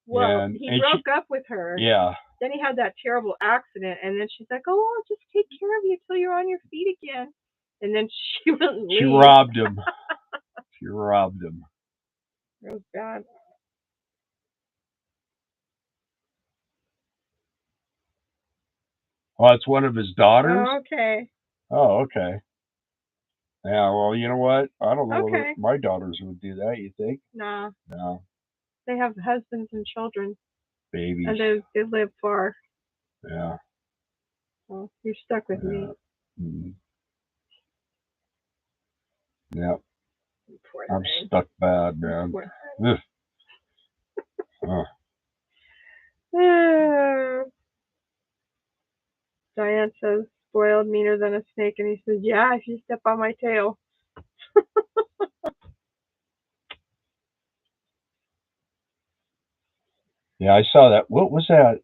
Well, he broke up with her. Yeah. Then he had that terrible accident, and then she's like, "Oh, I'll just take care of you till you're on your feet again." And then she wouldn't leave. She robbed him. She robbed him. It was bad. Oh, it's one of his daughters? Oh, okay. Oh, okay. Yeah, well, you know what? I don't know Okay. whether my daughters would do that, you think? Nah. No. They have husbands and children. Babies. And they live far. Yeah. Well, you're stuck with me. Mm-hmm. Yep. I'm thing. stuck bad, man. Diane says, spoiled, meaner than a snake. And he says, yeah, if you step on my tail. Yeah, I saw that. What was that?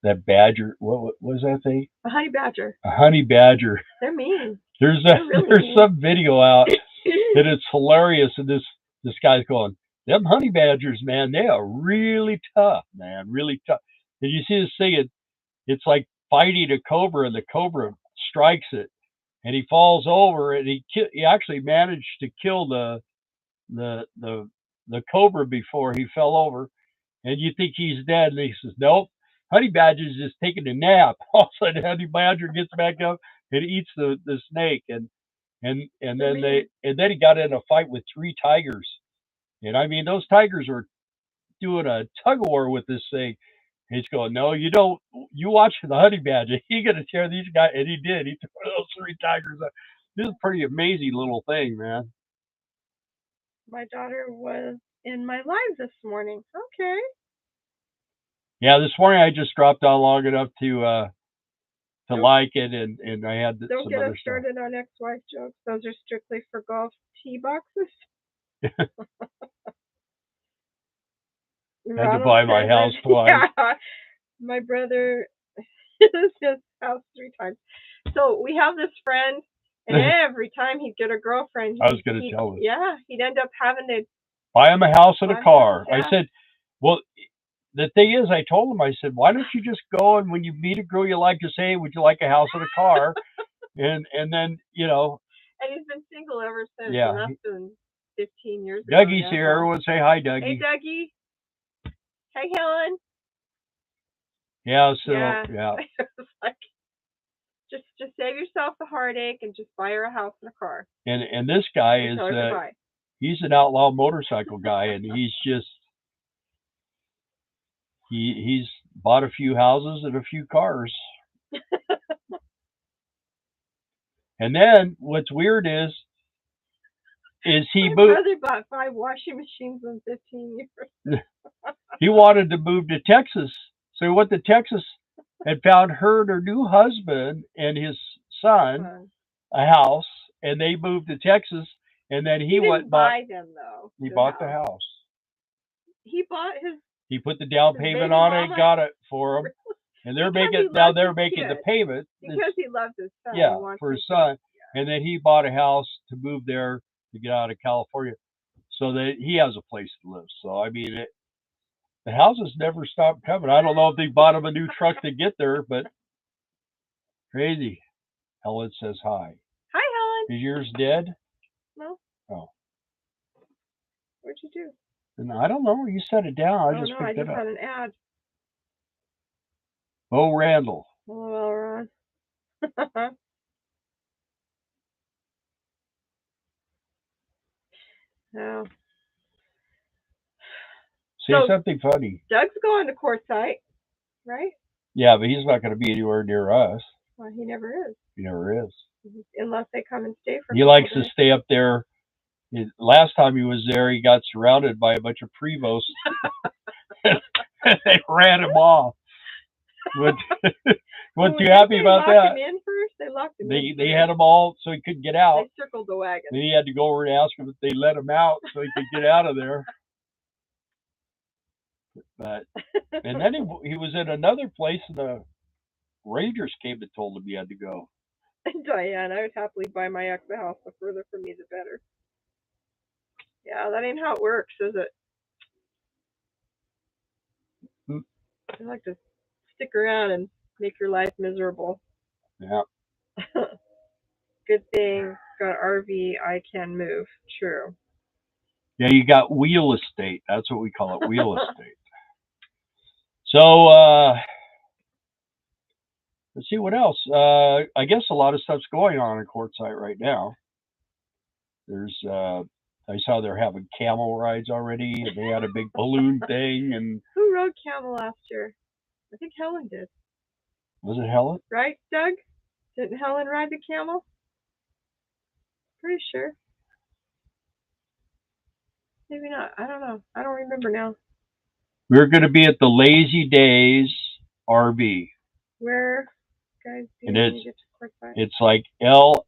That badger? What was that thing? A honey badger. A honey badger. They're mean. There's mean. some video out and it's hilarious. And this guy's going, them honey badgers, man, they are really tough, man, really tough. And you see this thing, it's like fighting a cobra, and the cobra strikes it, and he falls over, and he actually managed to kill the cobra before he fell over. And you think he's dead, and he says, nope, honey badger's just taking a nap. All of a sudden, honey badger gets back up and eats the snake, and then he got in a fight with 3 tigers. And I mean, those tigers were doing a tug of war with this thing. And he's going, no, you don't. You watch the honey badger. He's gonna tear these guys, and he did. He tore those 3 tigers up. This is a pretty amazing little thing, man. My daughter was in my live this morning. Okay. Yeah, this morning I just dropped on long enough to like it, and I had don't some get other us started on ex-wife jokes. Those are strictly for golf tee boxes. Had to buy my house twice. Yeah, my brother is his house 3 times. So we have this friend, and every time he'd get a girlfriend, I was going to tell him. Yeah, he'd end up having to buy him a house and a car. Yeah. I said, well, the thing is, I told him, I said, why don't you just go, and when you meet a girl you like, just say, would you like a house and a car? and then, you know. And he's been single ever since. Yeah. And that's been 15 years ago. Dougie's here. Everyone say hi, Dougie. Hey, Dougie. Hey, Helen. Yeah, so, yeah. It's like, just save yourself the heartache and just buy her a house and a car. And this guy is, he's an outlaw motorcycle guy, and he's just, he's bought a few houses and a few cars. And then what's weird is he moved. My brother bought 5 washing machines in 15 years. He wanted to move to Texas, so he went to Texas and found her and her new husband and his son a house, and they moved to Texas. And then he went buy them though. He bought the house. He bought his. He put the down payment on it and got it for him. And they're making the payment because he loves his son. Yeah, for his son. Yeah. And then he bought a house to move there to get out of California, so that he has a place to live. So I mean, the houses never stop coming. I don't know if they bought him a new truck to get there, but crazy. Helen says hi. Hi, Helen. Is yours dead? No. Oh. What'd you do? And I don't know. You set it down. I just picked it up. I just had an ad. Bo Randall. Oh, Ron. No. Say something funny. Doug's going to Quartzsite, right? Yeah, but he's not going to be anywhere near us. Well, he never is. He never is. Unless they come and stay for He likes to stay up there. Last time he was there, he got surrounded by a bunch of Prevosts. They ran him off. Wasn't too happy about that. Him in first? They locked him in. They had him all so he couldn't get out. They circled the wagon. Then he had to go over and ask him if they let him out so he could get out of there. But and then he was in another place, and the Rangers came and told him he had to go. Diane, I would happily buy my ex a house. The further from me, the better. Yeah, that ain't how it works, is it? Hmm. I like to stick around and make your life miserable. Yeah. Good thing got an RV I can move. True. Yeah, you got wheel estate. That's what we call it, wheel estate. So let's see what else. I guess a lot of stuff's going on in Quartzsite right now. There's I saw they're having camel rides already, and they had a big balloon thing. And Who rode camel last year? I think Helen did. was it Helen? Right, Doug? Didn't Helen ride the camel? Pretty sure. Maybe not. I don't know. I don't remember now. We're going to be at the La-Z Daze RV. Where, guys? Do And you need to get to Quartzsite? it's like LAZ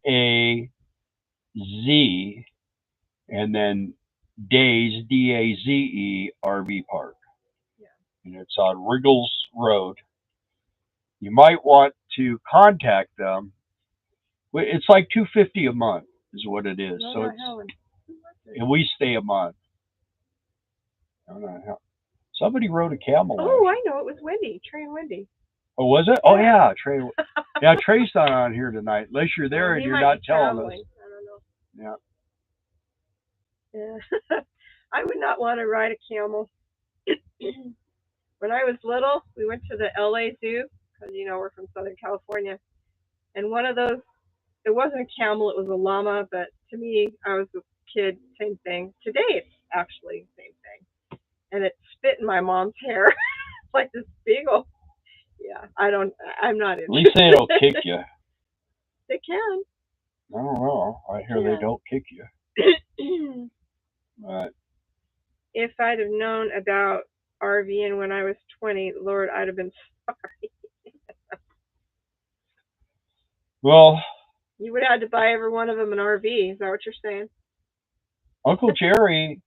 and then Daze DAZE RV Park. Yeah. And it's on Riggles Road. You might want to contact them. It's like $250 a month is what it is. No, so not it's Helen. and we stay a month. I don't know how. Somebody rode a camel. Oh, I know. It was Wendy. Train Wendy. Oh, was it? Oh, yeah, Trey. Yeah, Trey's not on here tonight, unless you're there and you're not telling us. I don't Yeah. know. Yeah. I would not want to ride a camel. When I was little, we went to the LA Zoo, because, we're from Southern California. And one of those, it wasn't a camel, it was a llama, but to me, I was a kid, same thing. Today, it's actually the same thing. And it spit in my mom's hair, like this big old, yeah, I'm not interested. At least they don't kick you. They can. I don't know. I hear they don't kick you. But if I'd have known about RVing when I was 20, Lord, I'd have been sorry. Well, you would have had to buy every one of them an RV. Is that what you're saying? Uncle Jerry,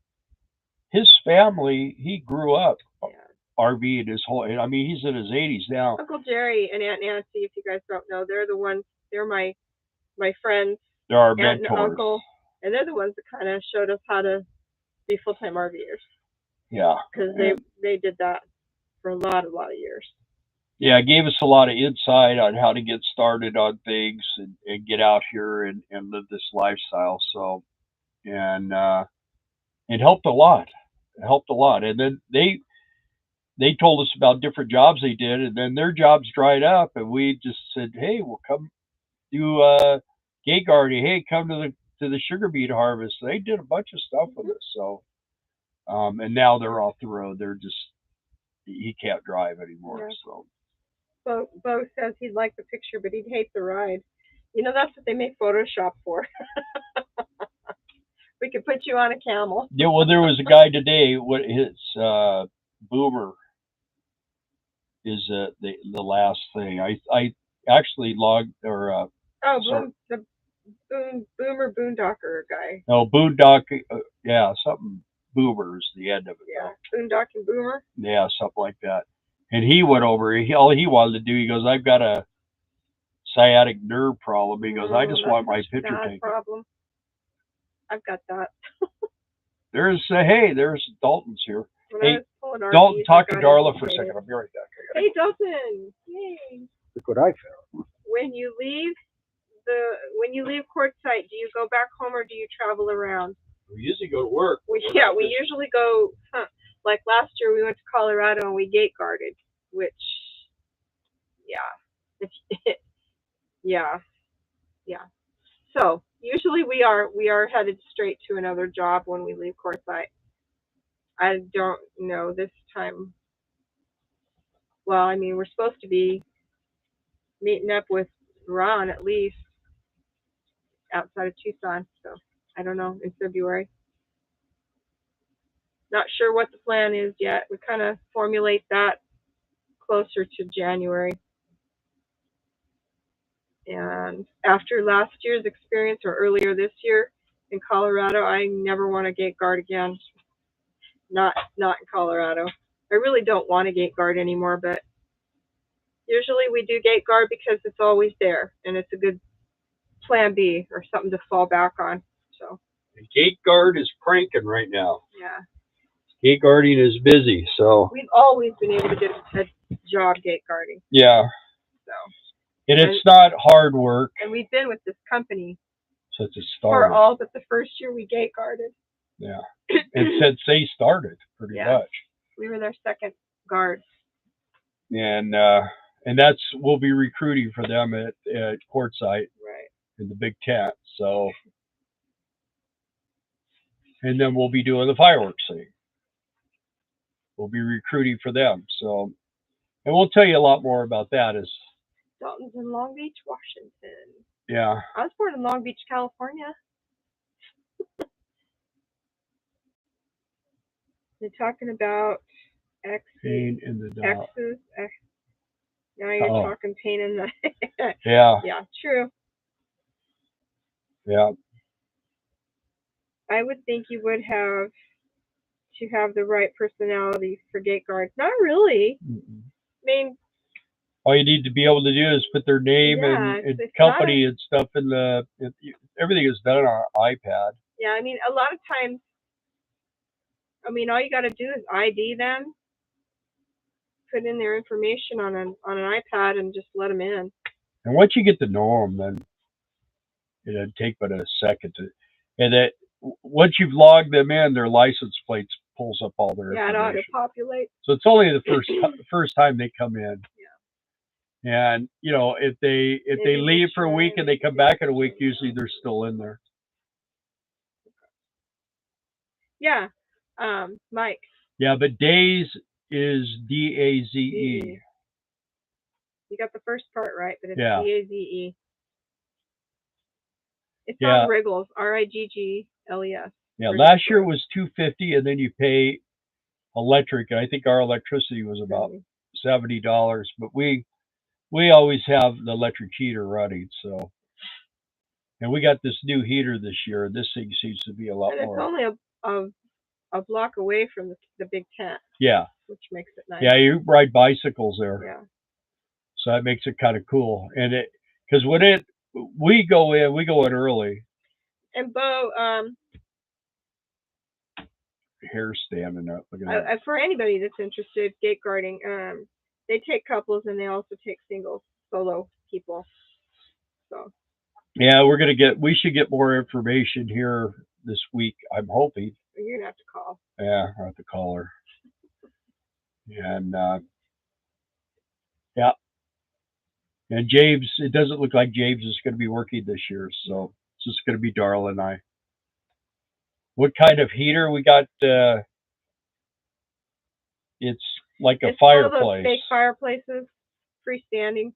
his family, he grew up RVing his whole. I mean, he's in his 80s now. Uncle Jerry and Aunt Nancy, if you guys don't know, they're the ones. They're my friends. They're our Aunt mentors. And uncle, and they're the ones that kind of showed us how to be full-time RVers. Yeah. Because they did that for a lot of years. Yeah, it gave us a lot of insight on how to get started on things and get out here and live this lifestyle. So, and it helped a lot. It helped a lot. And then they told us about different jobs they did, and then their jobs dried up, and we just said, hey, we'll come do gate guarding. Hey, come to the sugar beet harvest. They did a bunch of stuff with us. So, and now they're off the road. They're just he can't drive anymore. Yeah. So. Bo says he'd like the picture, but he'd hate the ride. That's what they make Photoshop for. We could put you on a camel. Yeah, well, there was a guy today. What his boomer is the last thing. I actually logged or the boomer boondocker guy. No, boondock. Yeah, something boomer is the end of it. Yeah, boondock and boomer. Yeah, something like that. And he went over. All he wanted to do. He goes, I've got a sciatic nerve problem. He goes, I just want my picture taken. Problem. I've got that. There's Dalton's here. When hey, Dalton, talk to Darla for a second. I'll be right back. Hey, Dalton. Yay. Look what I found. When you leave Quartzsite, do you go back home or do you travel around? We usually go to work. We usually go. Like last year, we went to Colorado and we gate guarded, which, yeah. So usually we are headed straight to another job when we leave Quartzsite. I don't know this time. Well, I mean, we're supposed to be meeting up with Ron at least outside of Tucson, so I don't know, in February. Not sure what the plan is yet. We kind of formulate that closer to January. And after last year's experience or earlier this year in Colorado, I never want to gate guard again. Not in Colorado. I really don't want to gate guard anymore, but usually we do gate guard because it's always there and it's a good plan B or something to fall back on. So The gate guard is cranking right now. Yeah. Gate guarding is busy, so. We've always been able to get a job gate guarding. Yeah. So. And it's not hard work. And we've been with this company since it started. For all but the first year we gate guarded. Yeah. And since they started, pretty much. We were their second guard. And we'll be recruiting for them at Quartzsite. Right. In the big tent. So, and then we'll be doing the fireworks thing. We'll be recruiting for them. So, and we'll tell you a lot more about that as Dalton's in Long Beach, Washington. Yeah. I was born in Long Beach, California. They're talking about pain in the dog. X's. Now you're talking pain in the. Yeah. Yeah, true. Yeah. I would think you would have to have the right personality for gate guards. Not really. I mean, all you need to be able to do is put their name and company and stuff in everything is done on an iPad. Yeah, I mean, a lot of times, all you got to do is ID them, put in their information on an iPad, and just let them in. And once you get to know them, then it'd take but a second and that once you've logged them in, their license plates pulls up all their information. Yeah, it auto-populates. So it's only the first time they come in. Yeah. And if they leave for a week and they come back in a week, usually they're still in there. Yeah. Mike. Yeah, but Daze is D-A-Z-E. You got the first part right, but it's D-A-Z-E. It's on Riggles, R-I-G-G-L-E-S. Yeah, last year it was $250, and then you pay electric. And I think our electricity was about $70, but we always have the electric heater running. So, and we got this new heater this year. This thing seems to be a lot more. It's only a block away from the big tent. Yeah. Which makes it nice. Yeah, you ride bicycles there. Yeah. So that makes it kind of cool, and because we go in early. And Bo, hair standing up. Look at that. For anybody that's interested, gate guarding, they take couples and they also take solo people. So. Yeah, we should get more information here this week. I'm hoping. You're gonna have to call. Yeah, I have to call her. And yeah. And James, it doesn't look like James is going to be working this year, so it's just going to be Darla and I. What kind of heater we got? It's like a fireplace. One of those fake fireplaces, freestanding.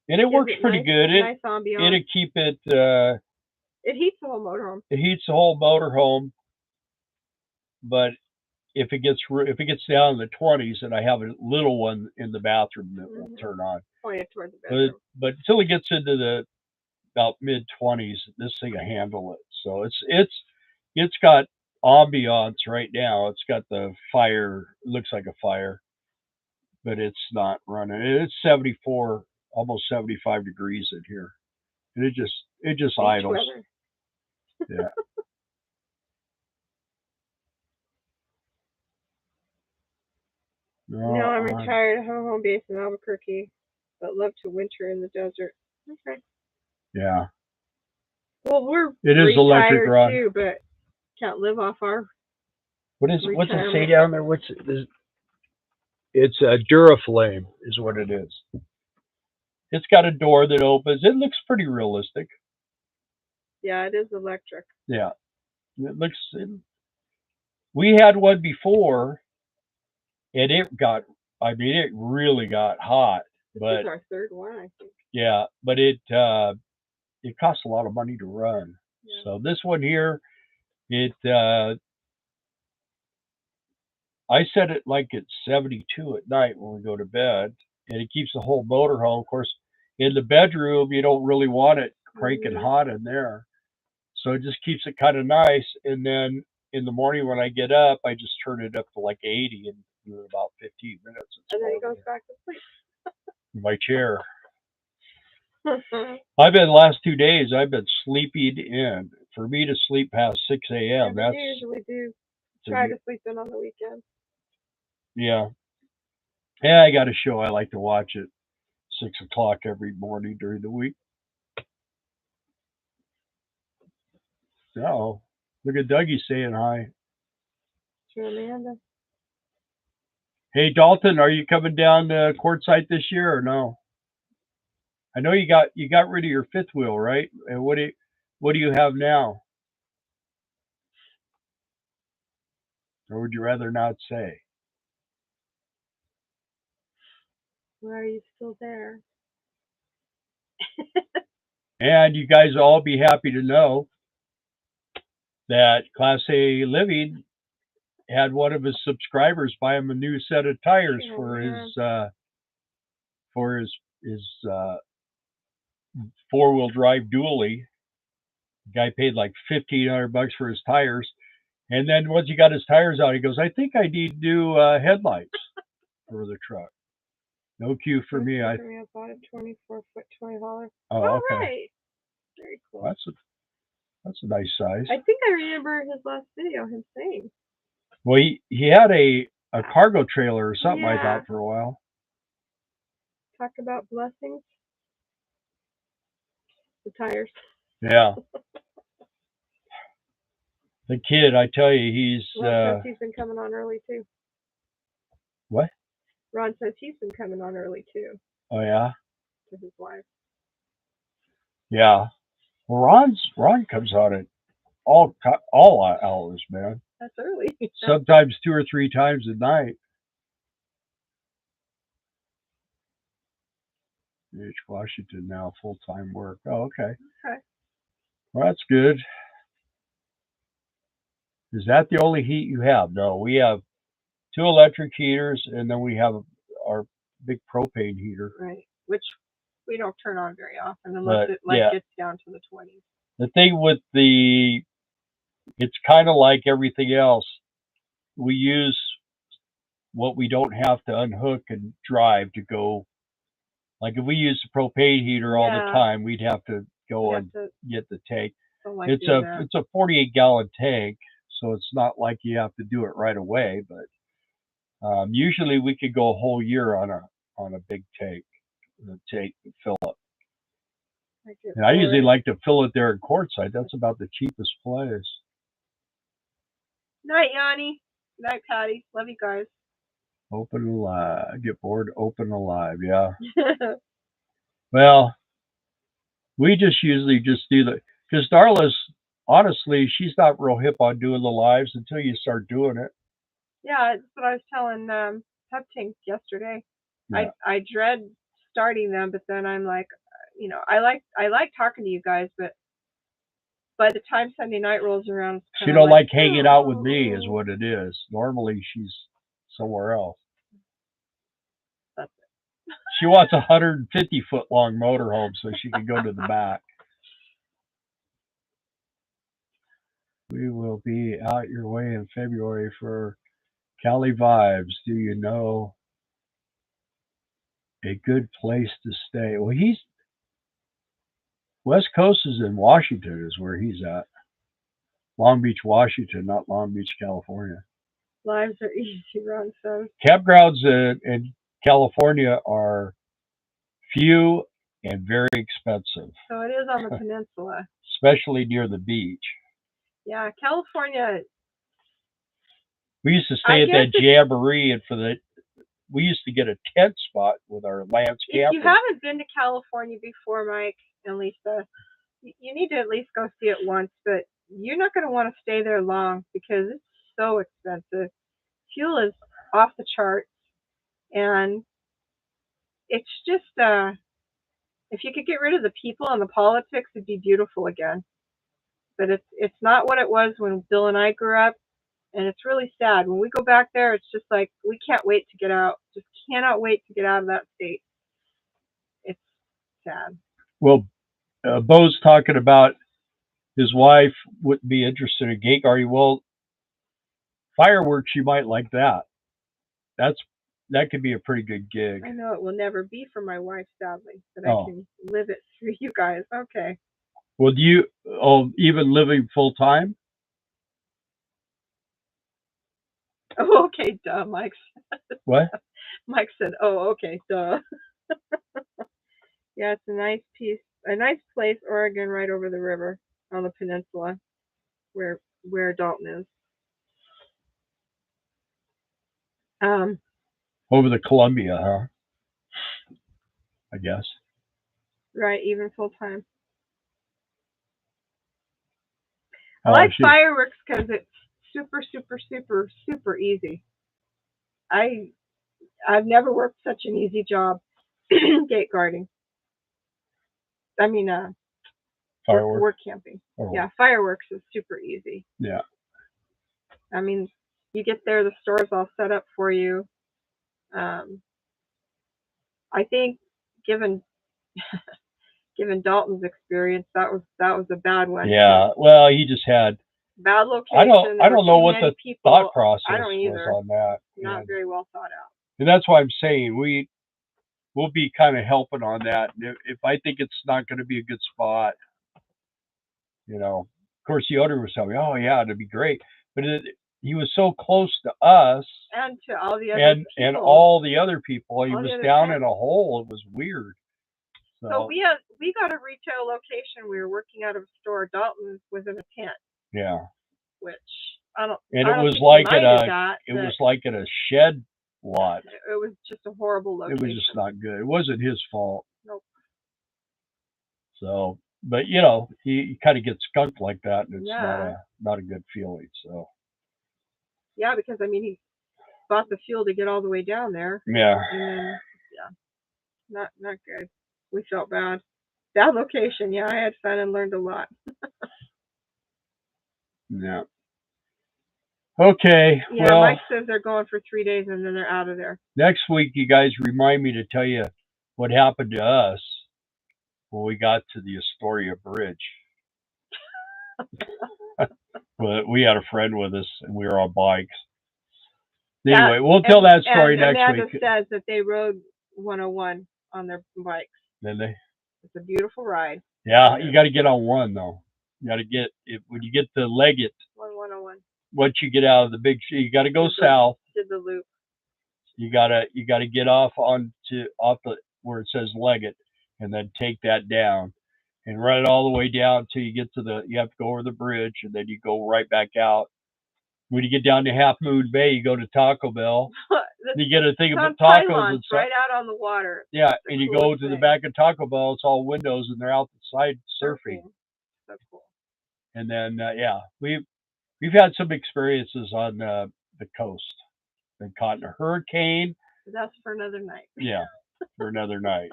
And it works pretty good. Nice ambiance. It'll keep it. It heats the whole motorhome. It heats the whole motorhome, but if it gets down in the 20s, and I have a little one in the bathroom that will turn on. Pointed towards the bedroom. But until it gets into the about mid-20s, this thing will handle it. So it's got ambiance right now. It's got the fire. It looks like a fire, but it's not running. It's 74, almost 75 degrees in here, and it just idles. Yeah. No, I'm retired. I have a home base in Albuquerque, but love to winter in the desert. Okay. Yeah. Well, it is electric run too, but can't live off our. What's it say down there? It's a Duraflame is what it is. It's got a door that opens. It looks pretty realistic. Yeah, it is electric. Yeah. We had one before, and it really got hot. This is our third one, I think. Yeah, but it costs a lot of money to run. Yeah. So this one here, I set it like it's 72 at night when we go to bed, and it keeps the whole motorhome. Of course, in the bedroom, you don't really want it cranking hot in there. So it just keeps it kind of nice. And then in the morning when I get up, I just turn it up to like 80 in about 15 minutes. And then it goes back to sleep. In my chair. The last 2 days, I've been sleeping in for me to sleep past 6 a.m. We usually do try to sleep in on the weekend. Yeah. Yeah, I got a show I like to watch at 6 o'clock every morning during the week. Oh, look at Dougie saying hi. To Amanda. Hey, Dalton, are you coming down to Quartzsite this year or no? I know you got rid of your fifth wheel, right? And what do you have now? Or would you rather not say? Why are you still there? And you guys will all be happy to know that Class A Living had one of his subscribers buy him a new set of tires for his four-wheel drive dually. The guy paid like $1,500 for his tires, and then once he got his tires out, he goes, "I think I need new headlights for the truck." No cue for me. I bought a 24-foot toy hauler. Oh, okay. Right. Very cool. That's a nice size. I think I remember his last video, him saying. Well, he had a cargo trailer or something like that for a while. Talk about blessings. The tires. Yeah. The kid, I tell you, Ron says he's been coming on early too. What? Ron says he's been coming on early too. Oh yeah. To his wife. Yeah. Well, Ron comes on at all hours, man. That's early. Sometimes 2 or 3 times a night. H. Washington now, full-time work. Oh, okay. Okay. Well, that's good. Is that the only heat you have? No, we have 2 electric heaters, and then we have our big propane heater. Right. Which we don't turn on very often unless it gets down to the 20s. The thing with it's kind of like everything else. We use what we don't have to unhook and drive to go. Like if we use the propane heater all the time, we'd have to go and get the tank. It's a 48-gallon tank, so it's not like you have to do it right away. But usually we could go a whole year on a big tank, fill up. And I usually like to fill it there at Quartzsite. That's about the cheapest place. Night, Yanni. Night, Patty. Love you guys. Open alive. Get bored. Open alive. Yeah. Well, we usually do because Darla's, honestly, she's not real hip on doing the lives until you start doing it. Yeah, that's what I was telling Pep Tank yesterday. Yeah. I dread starting them, but then I'm like, I like talking to you guys, but by the time Sunday night rolls around, she don't like hanging out with me, is what it is. Normally, she's somewhere else. That's it. She wants a 150-foot long motorhome so she can go to the back. We will be out your way in February for Cali Vibes. Do you know a good place to stay? Well, West Coast is in Washington, is where he's at. Long Beach, Washington, not Long Beach, California. Lives are easy, Ron says. Campgrounds in California are few and very expensive. So it is on the peninsula. Especially near the beach. Yeah, California. We used to stay at that Jamboree, and we used to get a tent spot with our Lance camper. If you haven't been to California before, Mike and Lisa, you need to at least go see it once, but you're not going to want to stay there long because it's so expensive. Fuel is off the charts, and it's just, if you could get rid of the people and the politics, it'd be beautiful again. But it's not what it was when Bill and I grew up, and it's really sad. When we go back there, it's just like, we can't wait to get out. Just cannot wait to get out of that state. It's sad. Well, Bo's talking about his wife wouldn't be interested in gate guarding. Well, fireworks, you might like that. That could be a pretty good gig. I know it will never be for my wife, sadly, but I can live it through you guys. Okay. Well, do you even living full time? Oh, okay, duh, Mike. What? Mike said, "Oh, okay, duh." Yeah, it's a nice place, Oregon, right over the river on the peninsula, where Dalton is. Over the Columbia, huh? I guess. Right, even full time. I Oh, like she. fireworks because it's super, super, super, super easy. I've never worked such an easy job gate guarding. I mean, Fireworks. work camping. Oh. Yeah, fireworks is super easy. Yeah. I mean, you get there, the store's all set up for you. I think given Dalton's experience, that was a bad one. Yeah. Well, he just had bad location. I don't know what the people. thought process I don't either. was on that. Not very well thought out. And that's why I'm saying we'll be kind of helping on that. And if I think it's not going to be a good spot, of course the owner was telling me, oh yeah, it'd be great, but he was so close to us and to all the other people. And all the other people. He all was down in a hole. It was weird. So we got a retail location. We were working out of a store. Dalton was in a tent. Yeah. Which I don't. And I don't it was think like it was like at a shed lot. It was just a horrible location. It was just not good. It wasn't his fault. Nope. So, but he kind of gets skunked like that, and it's not a good feeling. So. Yeah, because I mean he bought the fuel to get all the way down there. Yeah. And then not good. We felt bad. That location, I had fun and learned a lot. Yeah. Okay. Yeah, well, Mike says they're going for 3 days and then they're out of there. Next week, you guys remind me to tell you what happened to us when we got to the Astoria Bridge. But we had a friend with us, and we were on bikes. Anyway, we'll tell that story next Amanda week. says that they rode 101 on their bikes. Did they? It's a beautiful ride. Yeah, you got to get on one though. You got to get when you get to Leggett. 101. Once you get out of the big, you got to go south. Did the loop. You gotta get off the where it says Leggett, and then take that down, and run it all the way down till you get to you have to go over the bridge, and then you go right back out. When you get down to Half Moon Bay, you go to Taco Bell. You get a thing about tacos and stuff. Right out on the water. Yeah, and you go to the back of Taco Bell. It's all windows, and they're outside surfing. So cool. And then we've had some experiences on the coast. Been caught in a hurricane. That's for another night. Yeah, for another night.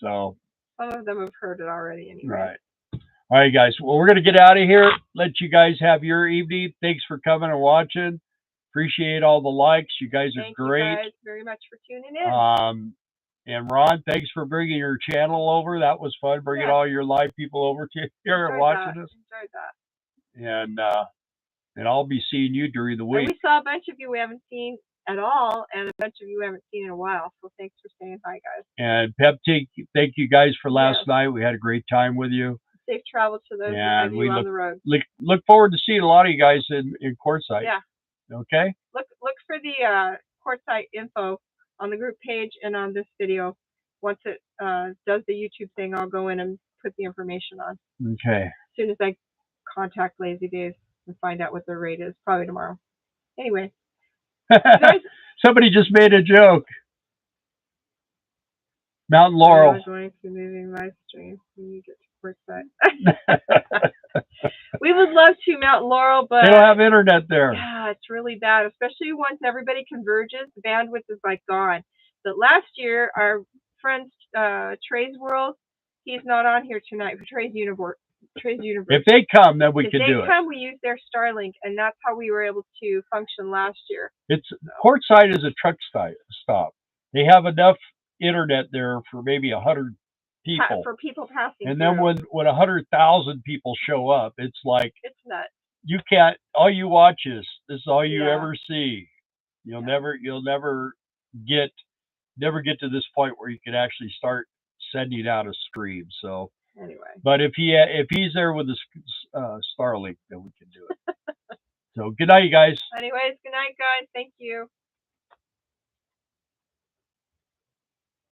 So some of them have heard it already anyway. Right. All right, guys. Well, we're going to get out of here. Let you guys have your evening. Thanks for coming and watching. Appreciate all the likes. You guys are great. Thank you guys very much for tuning in. And Ron, thanks for bringing your channel over. That was fun, bringing all your live people over to here and watching us. Enjoyed that. And I'll be seeing you during the week. And we saw a bunch of you we haven't seen at all, and a bunch of you we haven't seen in a while. So thanks for saying hi, guys. And Pep, thank you guys for last night. We had a great time with you. Safe travel to those of you on the road. Look forward to seeing a lot of you guys in Quartzsite. Yeah. Okay. Look for the Quartzsite info on the group page and on this video. Once it does the YouTube thing, I'll go in and put the information on. Okay. As soon as I contact La-Z Daze and find out what their rate is, probably tomorrow. Anyway. Somebody just made a joke. Mountain Laurel. I'm going to moving live stream when you get to Quartzsite. We would love to, Mountain Laurel, but they don't have internet there. Yeah, it's really bad, especially once everybody converges. The bandwidth is like gone. But last year, our friend Trey's World, he's not on here tonight for Trey's Universe. If they come, then we can do it. If they come, we use their Starlink, and that's how we were able to function last year. Quartzsite is a truck stop. They have enough internet there for maybe 100 people. For people passing. And then when 100,000 people show up, it's like it's nuts. You can't. All you watch is this is all you ever see. You'll never get to this point where you can actually start sending out a stream. So Anyway. But if he's there with the Starlink, then we can do it. So good night, you guys. Anyways, good night, guys. Thank you.